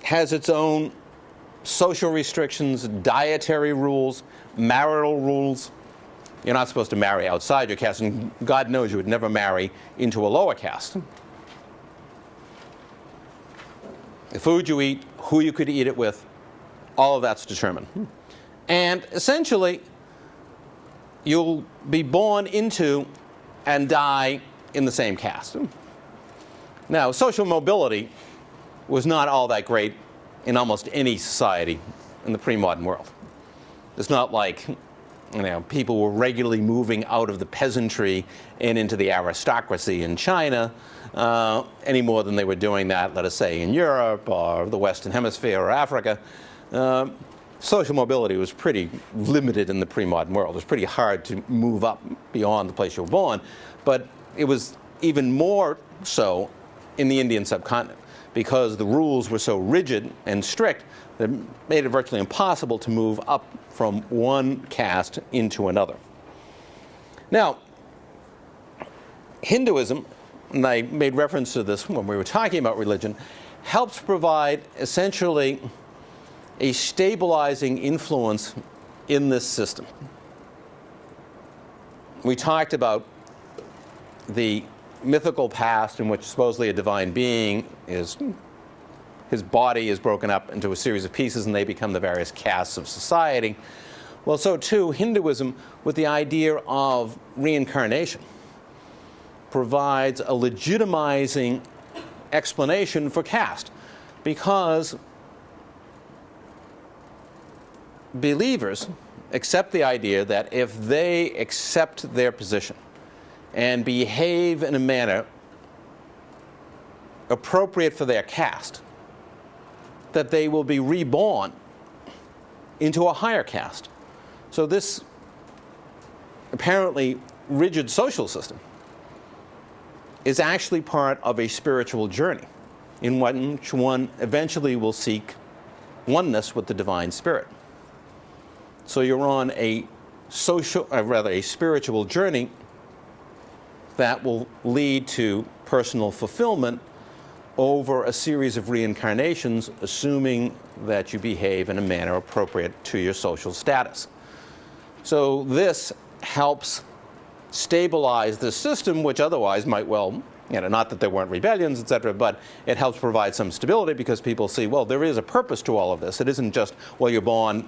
has its own social restrictions, dietary rules, marital rules. You're not supposed to marry outside your caste, and God knows you would never marry into a lower caste. The food you eat, who you could eat it with, all of that's determined. And essentially, you'll be born into and die in the same caste. Now, social mobility was not all that great in almost any society in the pre-modern world. It's not like, people were regularly moving out of the peasantry and into the aristocracy in China any more than they were doing that, let us say, in Europe or the Western Hemisphere or Africa. Social mobility was pretty limited in the pre-modern world. It was pretty hard to move up beyond the place you were born, but it was even more so in the Indian subcontinent, because the rules were so rigid and strict that it made it virtually impossible to move up from one caste into another. Now, Hinduism, and I made reference to this when we were talking about religion, helps provide essentially a stabilizing influence in this system. We talked about the mythical past in which supposedly a divine being his body is broken up into a series of pieces and they become the various castes of society. Well, so too Hinduism, with the idea of reincarnation, provides a legitimizing explanation for caste, because believers accept the idea that if they accept their position and behave in a manner appropriate for their caste, that they will be reborn into a higher caste. So this apparently rigid social system is actually part of a spiritual journey in which one eventually will seek oneness with the divine spirit. So you're on a spiritual journey that will lead to personal fulfillment over a series of reincarnations, assuming that you behave in a manner appropriate to your social status. So this helps stabilize the system, which otherwise might well, not that there weren't rebellions, etc., but it helps provide some stability because people see, well, there is a purpose to all of this. It isn't just, well, you're born,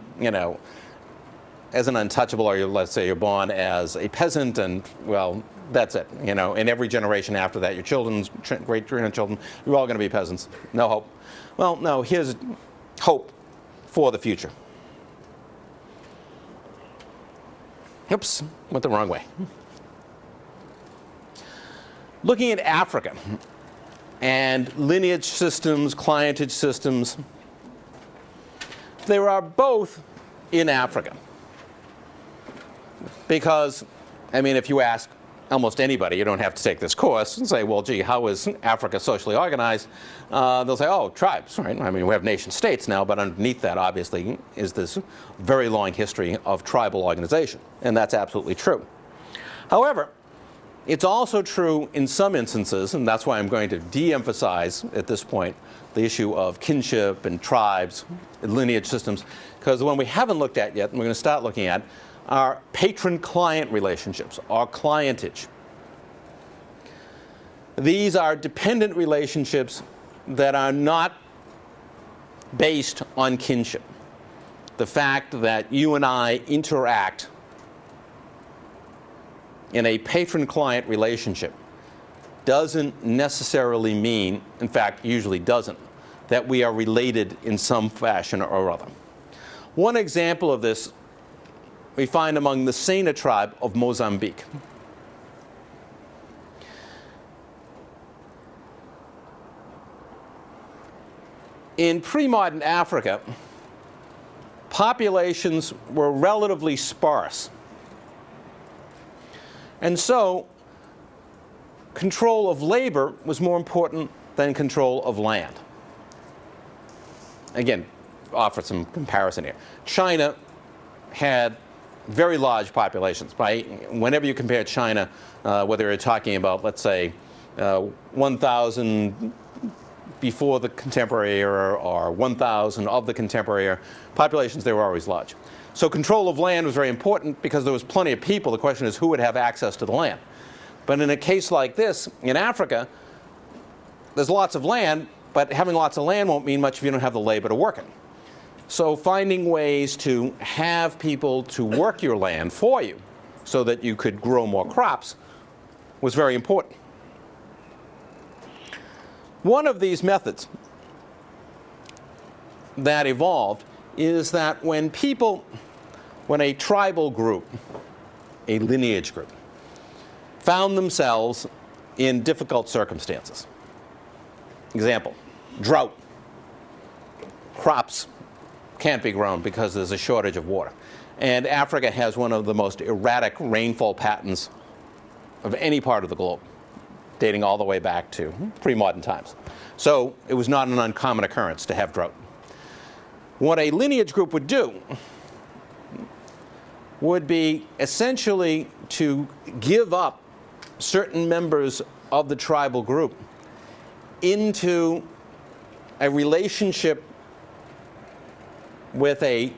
as an untouchable, or let's say you're born as a peasant, and, well, that's it. In every generation after that, your children's great-grandchildren, you're all going to be peasants. No hope. Well, no, here's hope for the future. Oops, went the wrong way. Looking at Africa and lineage systems, clientage systems, there are both in Africa. Because, if you ask almost anybody, you don't have to take this course, and say, well, gee, how is Africa socially organized? They'll say, oh, tribes, right? We have nation states now, but underneath that, obviously, is this very long history of tribal organization, and that's absolutely true. However, It's also true in some instances, and that's why I'm going to de-emphasize at this point the issue of kinship and tribes and lineage systems, because the one we haven't looked at yet, and we're going to start looking at, are patron-client relationships, or clientage. These are dependent relationships that are not based on kinship. The fact that you and I interact in a patron-client relationship doesn't necessarily mean, in fact, usually doesn't, that we are related in some fashion or other. One example of this we find among the Sena tribe of Mozambique. In pre-modern Africa, populations were relatively sparse. And so, control of labor was more important than control of land. Again, offer some comparison here. China had very large populations. Whenever you compare China, whether you're talking about, let's say, 1,000 before the contemporary era or 1,000 of the contemporary era, populations there were always large. So control of land was very important because there was plenty of people. The question is who would have access to the land. But in a case like this, in Africa, there's lots of land, but having lots of land won't mean much if you don't have the labor to work it. So finding ways to have people to work your land for you so that you could grow more crops was very important. One of these methods that evolved is that when a tribal group, a lineage group, found themselves in difficult circumstances. Example, drought. Crops can't be grown because there's a shortage of water. And Africa has one of the most erratic rainfall patterns of any part of the globe, dating all the way back to pre-modern times. So it was not an uncommon occurrence to have drought. What a lineage group would do would be essentially to give up certain members of the tribal group into a relationship with a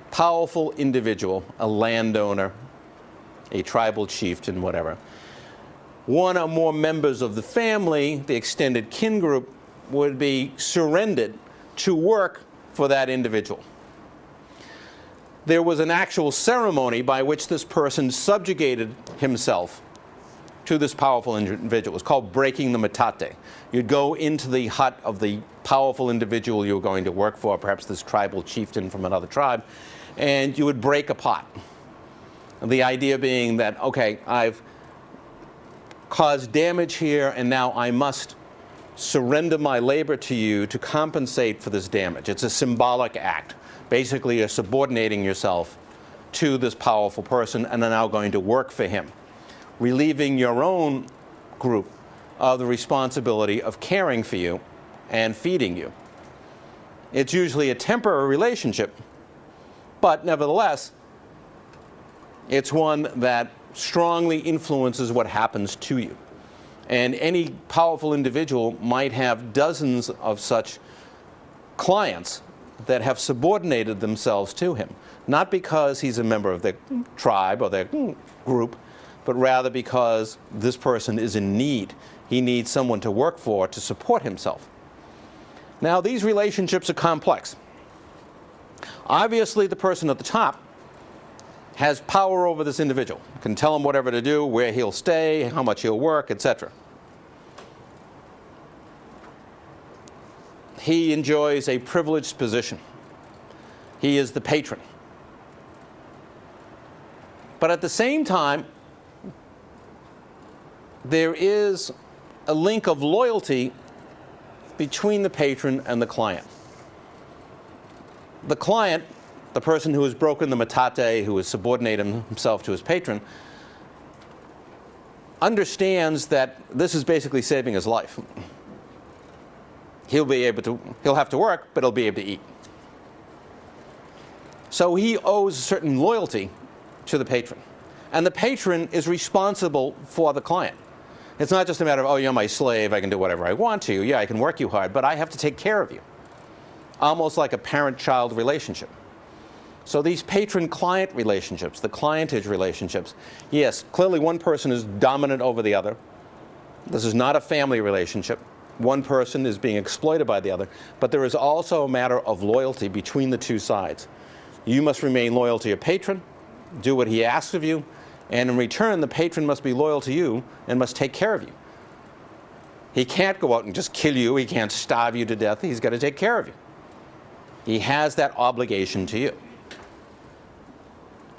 powerful individual, a landowner, a tribal chieftain, whatever. One or more members of the family, the extended kin group, would be surrendered to work for that individual. There was an actual ceremony by which this person subjugated himself to this powerful individual. It was called breaking the metate. You'd go into the hut of the powerful individual you were going to work for, perhaps this tribal chieftain from another tribe, and you would break a pot. The idea being that, okay, I've caused damage here, and now I must surrender my labor to you to compensate for this damage. It's a symbolic act. Basically, you're subordinating yourself to this powerful person and are now going to work for him, relieving your own group of the responsibility of caring for you and feeding you. It's usually a temporary relationship, but nevertheless, it's one that strongly influences what happens to you. And any powerful individual might have dozens of such clients that have subordinated themselves to him, not because he's a member of their tribe or their group, but rather because this person is in need. He needs someone to work for to support himself. Now, these relationships are complex. Obviously, the person at the top has power over this individual, can tell him whatever to do, where he'll stay, how much he'll work, etc. He enjoys a privileged position. He is the patron. But at the same time, there is a link of loyalty between the patron and the client. The client, the person who has broken the metate, who has subordinated himself to his patron, understands that this is basically saving his life. He'll have to work, but he'll be able to eat. So he owes a certain loyalty to the patron. And the patron is responsible for the client. It's not just a matter of, oh, you're my slave, I can do whatever I want to you. Yeah, I can work you hard, but I have to take care of you. Almost like a parent-child relationship. So these patron-client relationships, the clientage relationships, yes, clearly one person is dominant over the other. This is not a family relationship. One person is being exploited by the other. But there is also a matter of loyalty between the two sides. You must remain loyal to your patron, do what he asks of you, and in return, the patron must be loyal to you and must take care of you. He can't go out and just kill you. He can't starve you to death. He's got to take care of you. He has that obligation to you.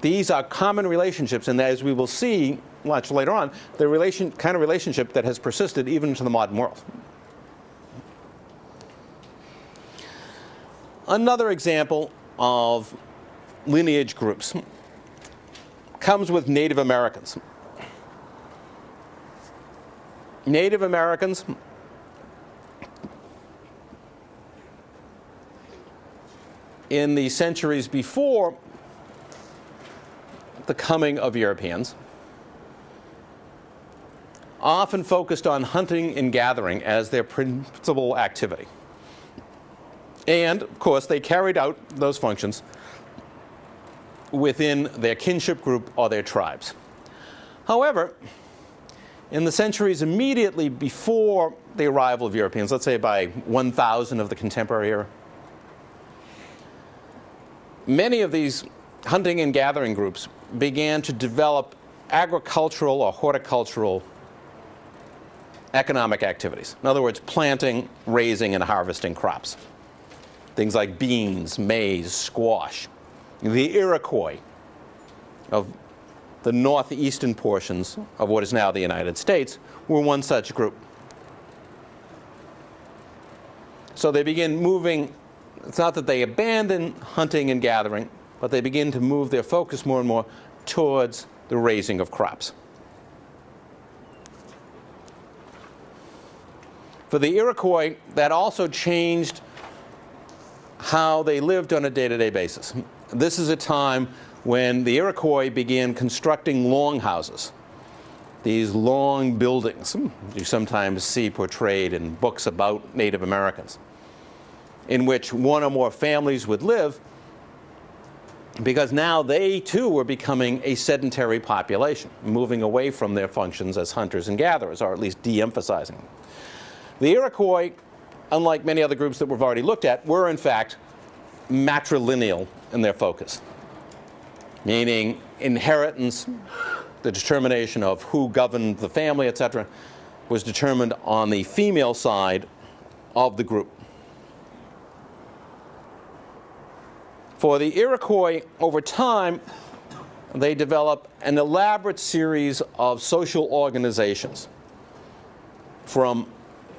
These are common relationships, and as we will see much later on, the kind of relationship that has persisted even into the modern world. Another example of lineage groups comes with Native Americans. Native Americans in the centuries before the coming of Europeans often focused on hunting and gathering as their principal activity. And, of course, they carried out those functions within their kinship group or their tribes. However, in the centuries immediately before the arrival of Europeans, let's say by 1000 of the contemporary era, many of these hunting and gathering groups began to develop agricultural or horticultural economic activities. In other words, planting, raising, and harvesting crops. Things like beans, maize, squash. The Iroquois of the northeastern portions of what is now the United States were one such group. So they begin moving. It's not that they abandon hunting and gathering, but they begin to move their focus more and more towards the raising of crops. For the Iroquois, that also changed how they lived on a day-to-day basis. This is a time when the Iroquois began constructing longhouses, these long buildings you sometimes see portrayed in books about Native Americans, in which one or more families would live, because now they too were becoming a sedentary population, moving away from their functions as hunters and gatherers, or at least de-emphasizing them. The Iroquois, unlike many other groups that we've already looked at, were in fact matrilineal in their focus, meaning inheritance, the determination of who governed the family, etc., was determined on the female side of the group. For the Iroquois, over time, they develop an elaborate series of social organizations, from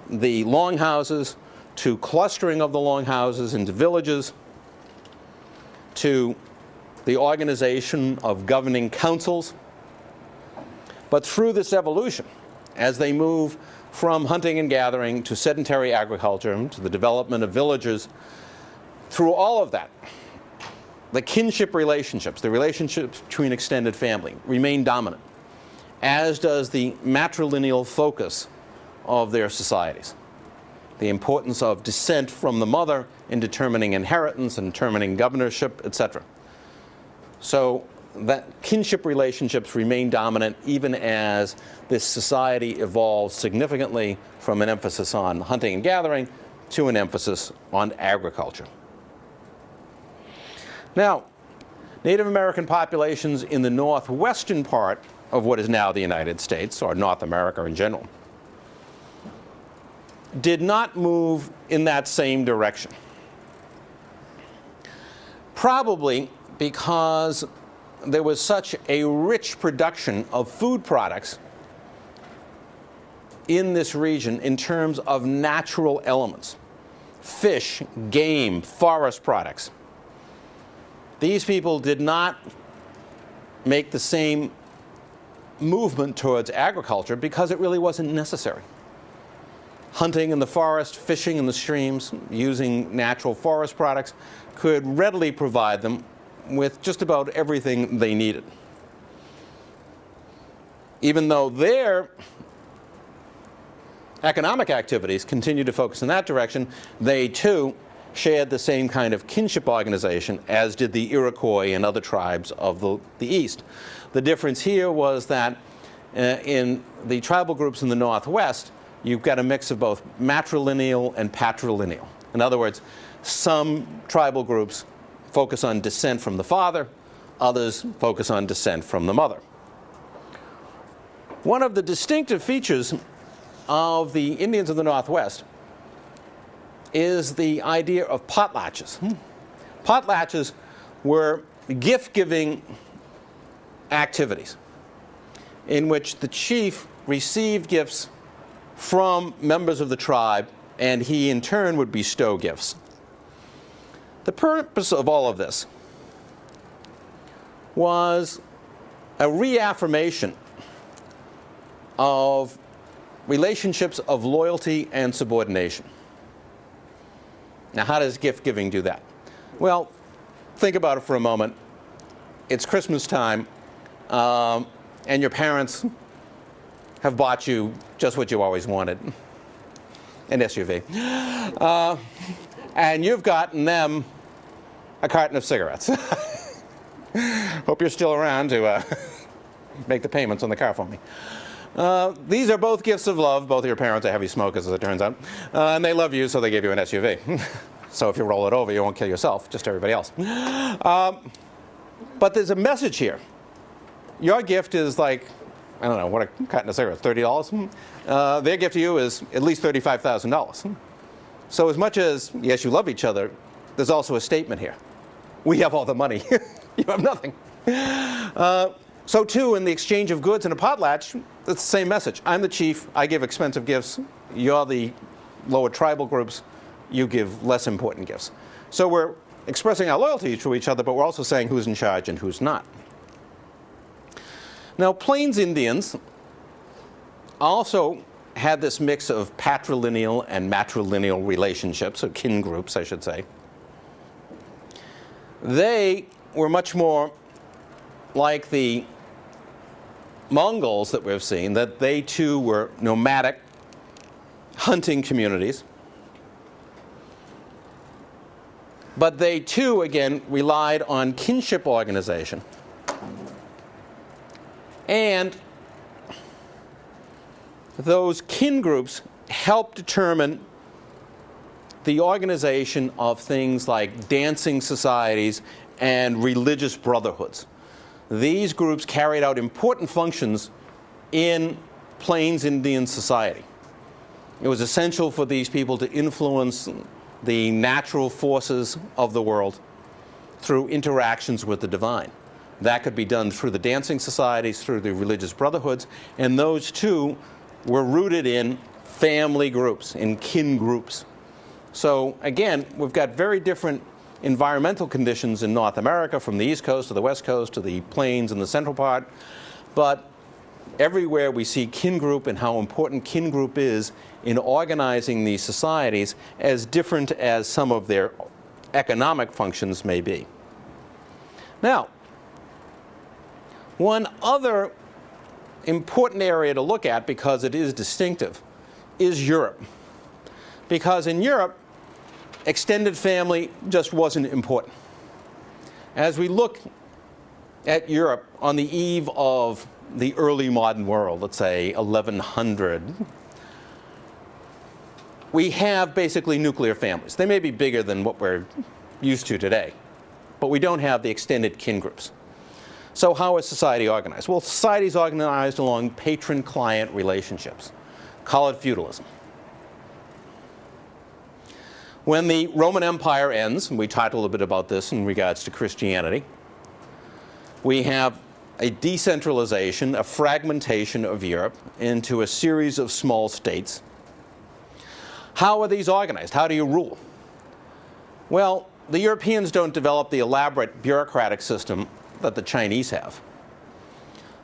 the longhouses to clustering of the longhouses into villages, to the organization of governing councils. But through this evolution, as they move from hunting and gathering to sedentary agriculture, to the development of villages, through all of that, the kinship relationships, the relationships between extended family, remain dominant, as does the matrilineal focus of their societies. The importance of descent from the mother in determining inheritance and determining governorship, etc. So that kinship relationships remain dominant even as this society evolves significantly from an emphasis on hunting and gathering to an emphasis on agriculture. Now, Native American populations in the northwestern part of what is now the United States, or North America in general, did not move in that same direction. Probably because there was such a rich production of food products in this region in terms of natural elements, fish, game, forest products. These people did not make the same movement towards agriculture because it really wasn't necessary. Hunting in the forest, fishing in the streams, using natural forest products could readily provide them with just about everything they needed. even though their economic activities continue to focus in that direction, they too shared the same kind of kinship organization as did the Iroquois and other tribes of the East. The difference here was that in the tribal groups in the Northwest, you've got a mix of both matrilineal and patrilineal. In other words, some tribal groups focus on descent from the father, others focus on descent from the mother. One of the distinctive features of the Indians of the Northwest is the idea of potlatches. Potlatches were gift-giving activities in which the chief received gifts from members of the tribe, and he in turn would bestow gifts. The purpose of all of this was a reaffirmation of relationships of loyalty and subordination. Now, how does gift giving do that? Well, think about it for a moment. It's Christmas time, and your parents have bought you just what you always wanted, an SUV. And you've gotten them a carton of cigarettes. Hope you're still around to make the payments on the car for me. These are both gifts of love. Both of your parents are heavy smokers, as it turns out. And they love you, so they gave you an SUV. So if you roll it over, you won't kill yourself, just everybody else. But there's a message here. Your gift is like, I don't know, what a carton of cigarettes, $30? Their gift to you is at least $35,000. So as much as, yes, you love each other, there's also a statement here. We have all the money. You have nothing. So too, in the exchange of goods in a potlatch, it's the same message. I'm the chief. I give expensive gifts. You're the lower tribal groups. You give less important gifts. So we're expressing our loyalty to each other, but we're also saying who's in charge and who's not. Now, Plains Indians also had this mix of patrilineal and matrilineal relationships, or kin groups, I should say. They were much more like the Mongols that we've seen, that they too were nomadic hunting communities. But they too, again, relied on kinship organization. And those kin groups helped determine the organization of things like dancing societies and religious brotherhoods. These groups carried out important functions in Plains Indian society. It was essential for these people to influence the natural forces of the world through interactions with the divine. That could be done through the dancing societies, through the religious brotherhoods, and those too were rooted in family groups, in kin groups. So again, we've got very different environmental conditions in North America, from the East Coast to the West Coast to the plains and the central part, but everywhere we see kin group and how important kin group is in organizing these societies, as different as some of their economic functions may be. Now, one other important area to look at, because it is distinctive, is Europe. Because in Europe, extended family just wasn't important. As we look at Europe on the eve of the early modern world, let's say 1100, we have basically nuclear families. They may be bigger than what we're used to today, but we don't have the extended kin groups. So how is society organized? Well, society is organized along patron-client relationships. Call it feudalism. When the Roman Empire ends, and we talked a little bit about this in regards to Christianity, we have a decentralization, a fragmentation of Europe into a series of small states. How are these organized? How do you rule? Well, the Europeans don't develop the elaborate bureaucratic system that the Chinese have.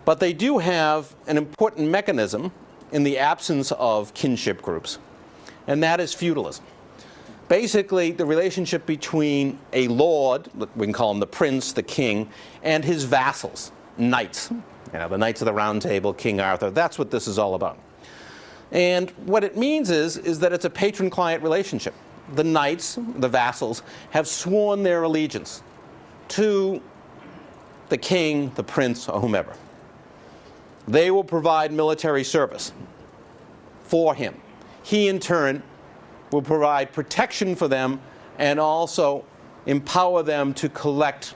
But they do have an important mechanism in the absence of kinship groups, and that is feudalism. Basically, the relationship between a lord, we can call him the prince, the king, and his vassals, knights. You know, the Knights of the Round Table, King Arthur, that's what this is all about. And what it means is that it's a patron-client relationship. The knights, the vassals, have sworn their allegiance to the king, the prince, or whomever. They will provide military service for him. He, in turn, will provide protection for them and also empower them to collect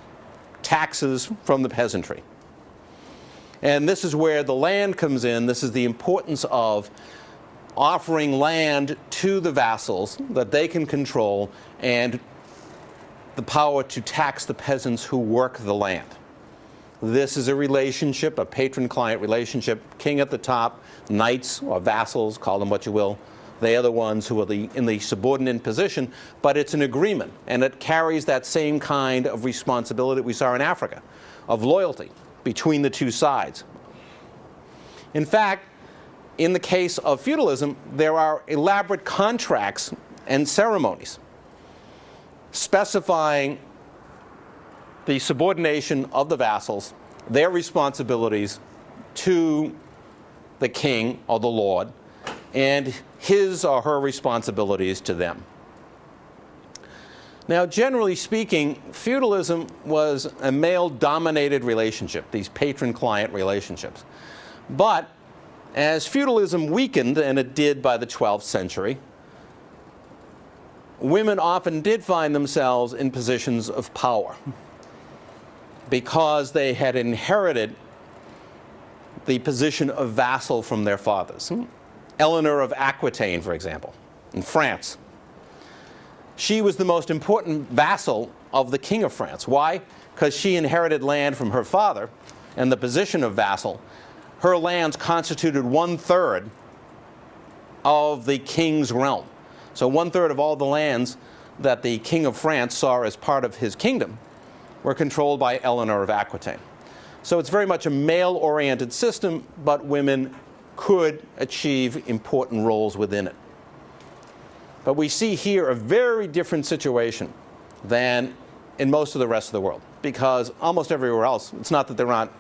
taxes from the peasantry. And this is where the land comes in. This is the importance of offering land to the vassals that they can control and the power to tax the peasants who work the land. This is a relationship, a patron-client relationship. King at the top, knights or vassals, call them what you will. They are the ones who are in the subordinate position, but it's an agreement, and it carries that same kind of responsibility that we saw in Africa, of loyalty between the two sides. In fact, in the case of feudalism, there are elaborate contracts and ceremonies specifying the subordination of the vassals, their responsibilities to the king or the lord, and his or her responsibilities to them. Now, generally speaking, feudalism was a male-dominated relationship, these patron-client relationships. But as feudalism weakened, and it did by the 12th century, women often did find themselves in positions of power because they had inherited the position of vassal from their fathers. Eleanor of Aquitaine, for example, in France. She was the most important vassal of the King of France. Why? Because she inherited land from her father and the position of vassal. Her lands constituted 1/3 of the king's realm. So 1/3 of all the lands that the King of France saw as part of his kingdom were controlled by Eleanor of Aquitaine. So it's very much a male-oriented system, but women could achieve important roles within it. But we see here a very different situation than in most of the rest of the world, because almost everywhere else, it's not that there aren't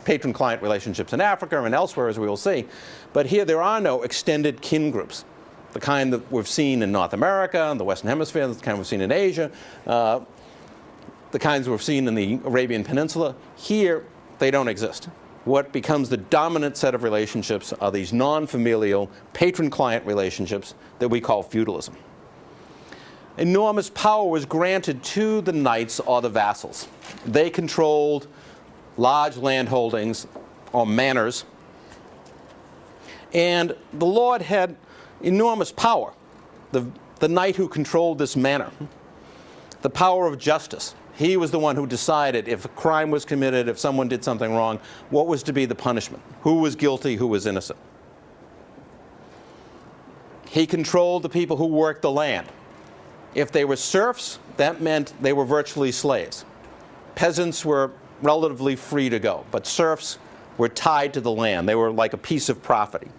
patron-client relationships in Africa and elsewhere, as we will see, but here there are no extended kin groups, the kind that we've seen in North America, in the Western Hemisphere, the kind we've seen in Asia, the kinds we've seen in the Arabian Peninsula. Here, they don't exist. What becomes the dominant set of relationships are these non-familial patron-client relationships that we call feudalism. Enormous power was granted to the knights or the vassals. They controlled large landholdings or manors, and the lord had enormous power. The knight who controlled this manor, the power of justice. He was the one who decided if a crime was committed, if someone did something wrong, what was to be the punishment, who was guilty, who was innocent. He controlled the people who worked the land. If they were serfs, that meant they were virtually slaves. Peasants were relatively free to go, but serfs were tied to the land. They were like a piece of property.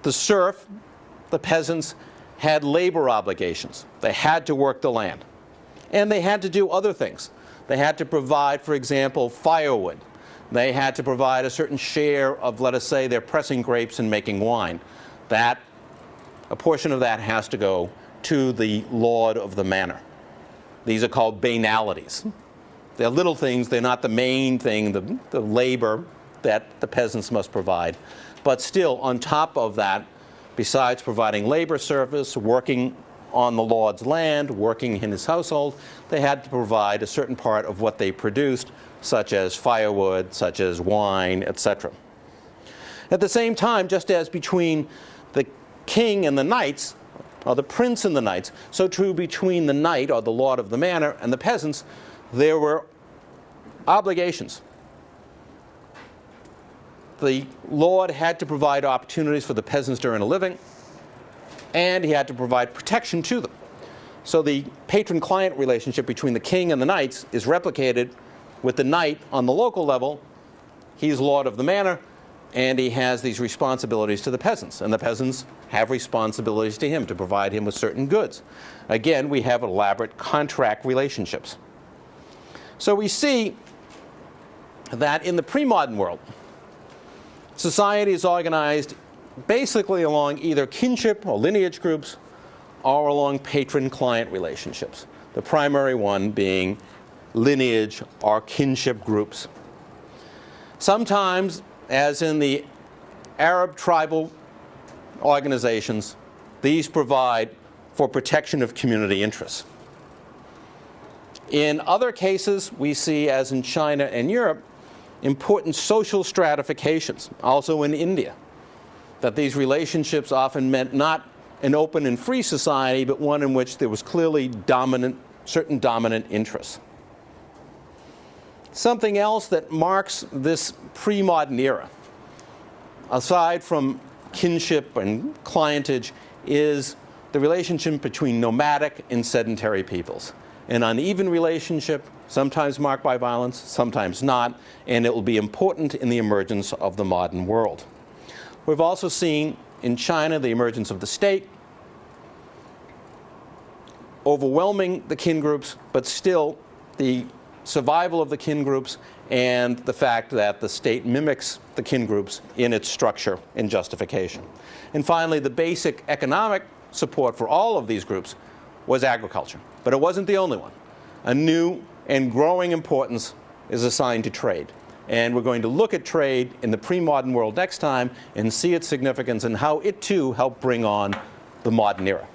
The serf, the peasants, had labor obligations. They had to work the land. And they had to do other things. They had to provide, for example, firewood. They had to provide a certain share of, let us say, their pressing grapes and making wine. A portion of that has to go to the lord of the manor. These are called banalities. They're little things. They're not the main thing, the labor that the peasants must provide. But still, on top of that, besides providing labor service, working on the lord's land, working in his household, they had to provide a certain part of what they produced, such as firewood, such as wine, etc. At the same time, just as between the king and the knights, or the prince and the knights, so too between the knight, or the lord of the manor, and the peasants, there were obligations. The lord had to provide opportunities for the peasants to earn a living, and he had to provide protection to them. So the patron-client relationship between the king and the knights is replicated with the knight on the local level. He's lord of the manor, and he has these responsibilities to the peasants, and the peasants have responsibilities to him to provide him with certain goods. Again, we have elaborate contract relationships. So we see that in the pre-modern world, society is organized basically along either kinship or lineage groups or along patron-client relationships, the primary one being lineage or kinship groups. Sometimes, as in the Arab tribal organizations, these provide for protection of community interests. In other cases, we see, as in China and Europe, important social stratifications, also in India, that these relationships often meant not an open and free society, but one in which there was clearly certain dominant interests. Something else that marks this pre-modern era, aside from kinship and clientage, is the relationship between nomadic and sedentary peoples. An uneven relationship, sometimes marked by violence, sometimes not, and it will be important in the emergence of the modern world. We've also seen in China the emergence of the state, overwhelming the kin groups, but still the survival of the kin groups and the fact that the state mimics the kin groups in its structure and justification. And finally, the basic economic support for all of these groups was agriculture. But it wasn't the only one. A new and growing importance is assigned to trade. And we're going to look at trade in the pre-modern world next time and see its significance and how it too helped bring on the modern era.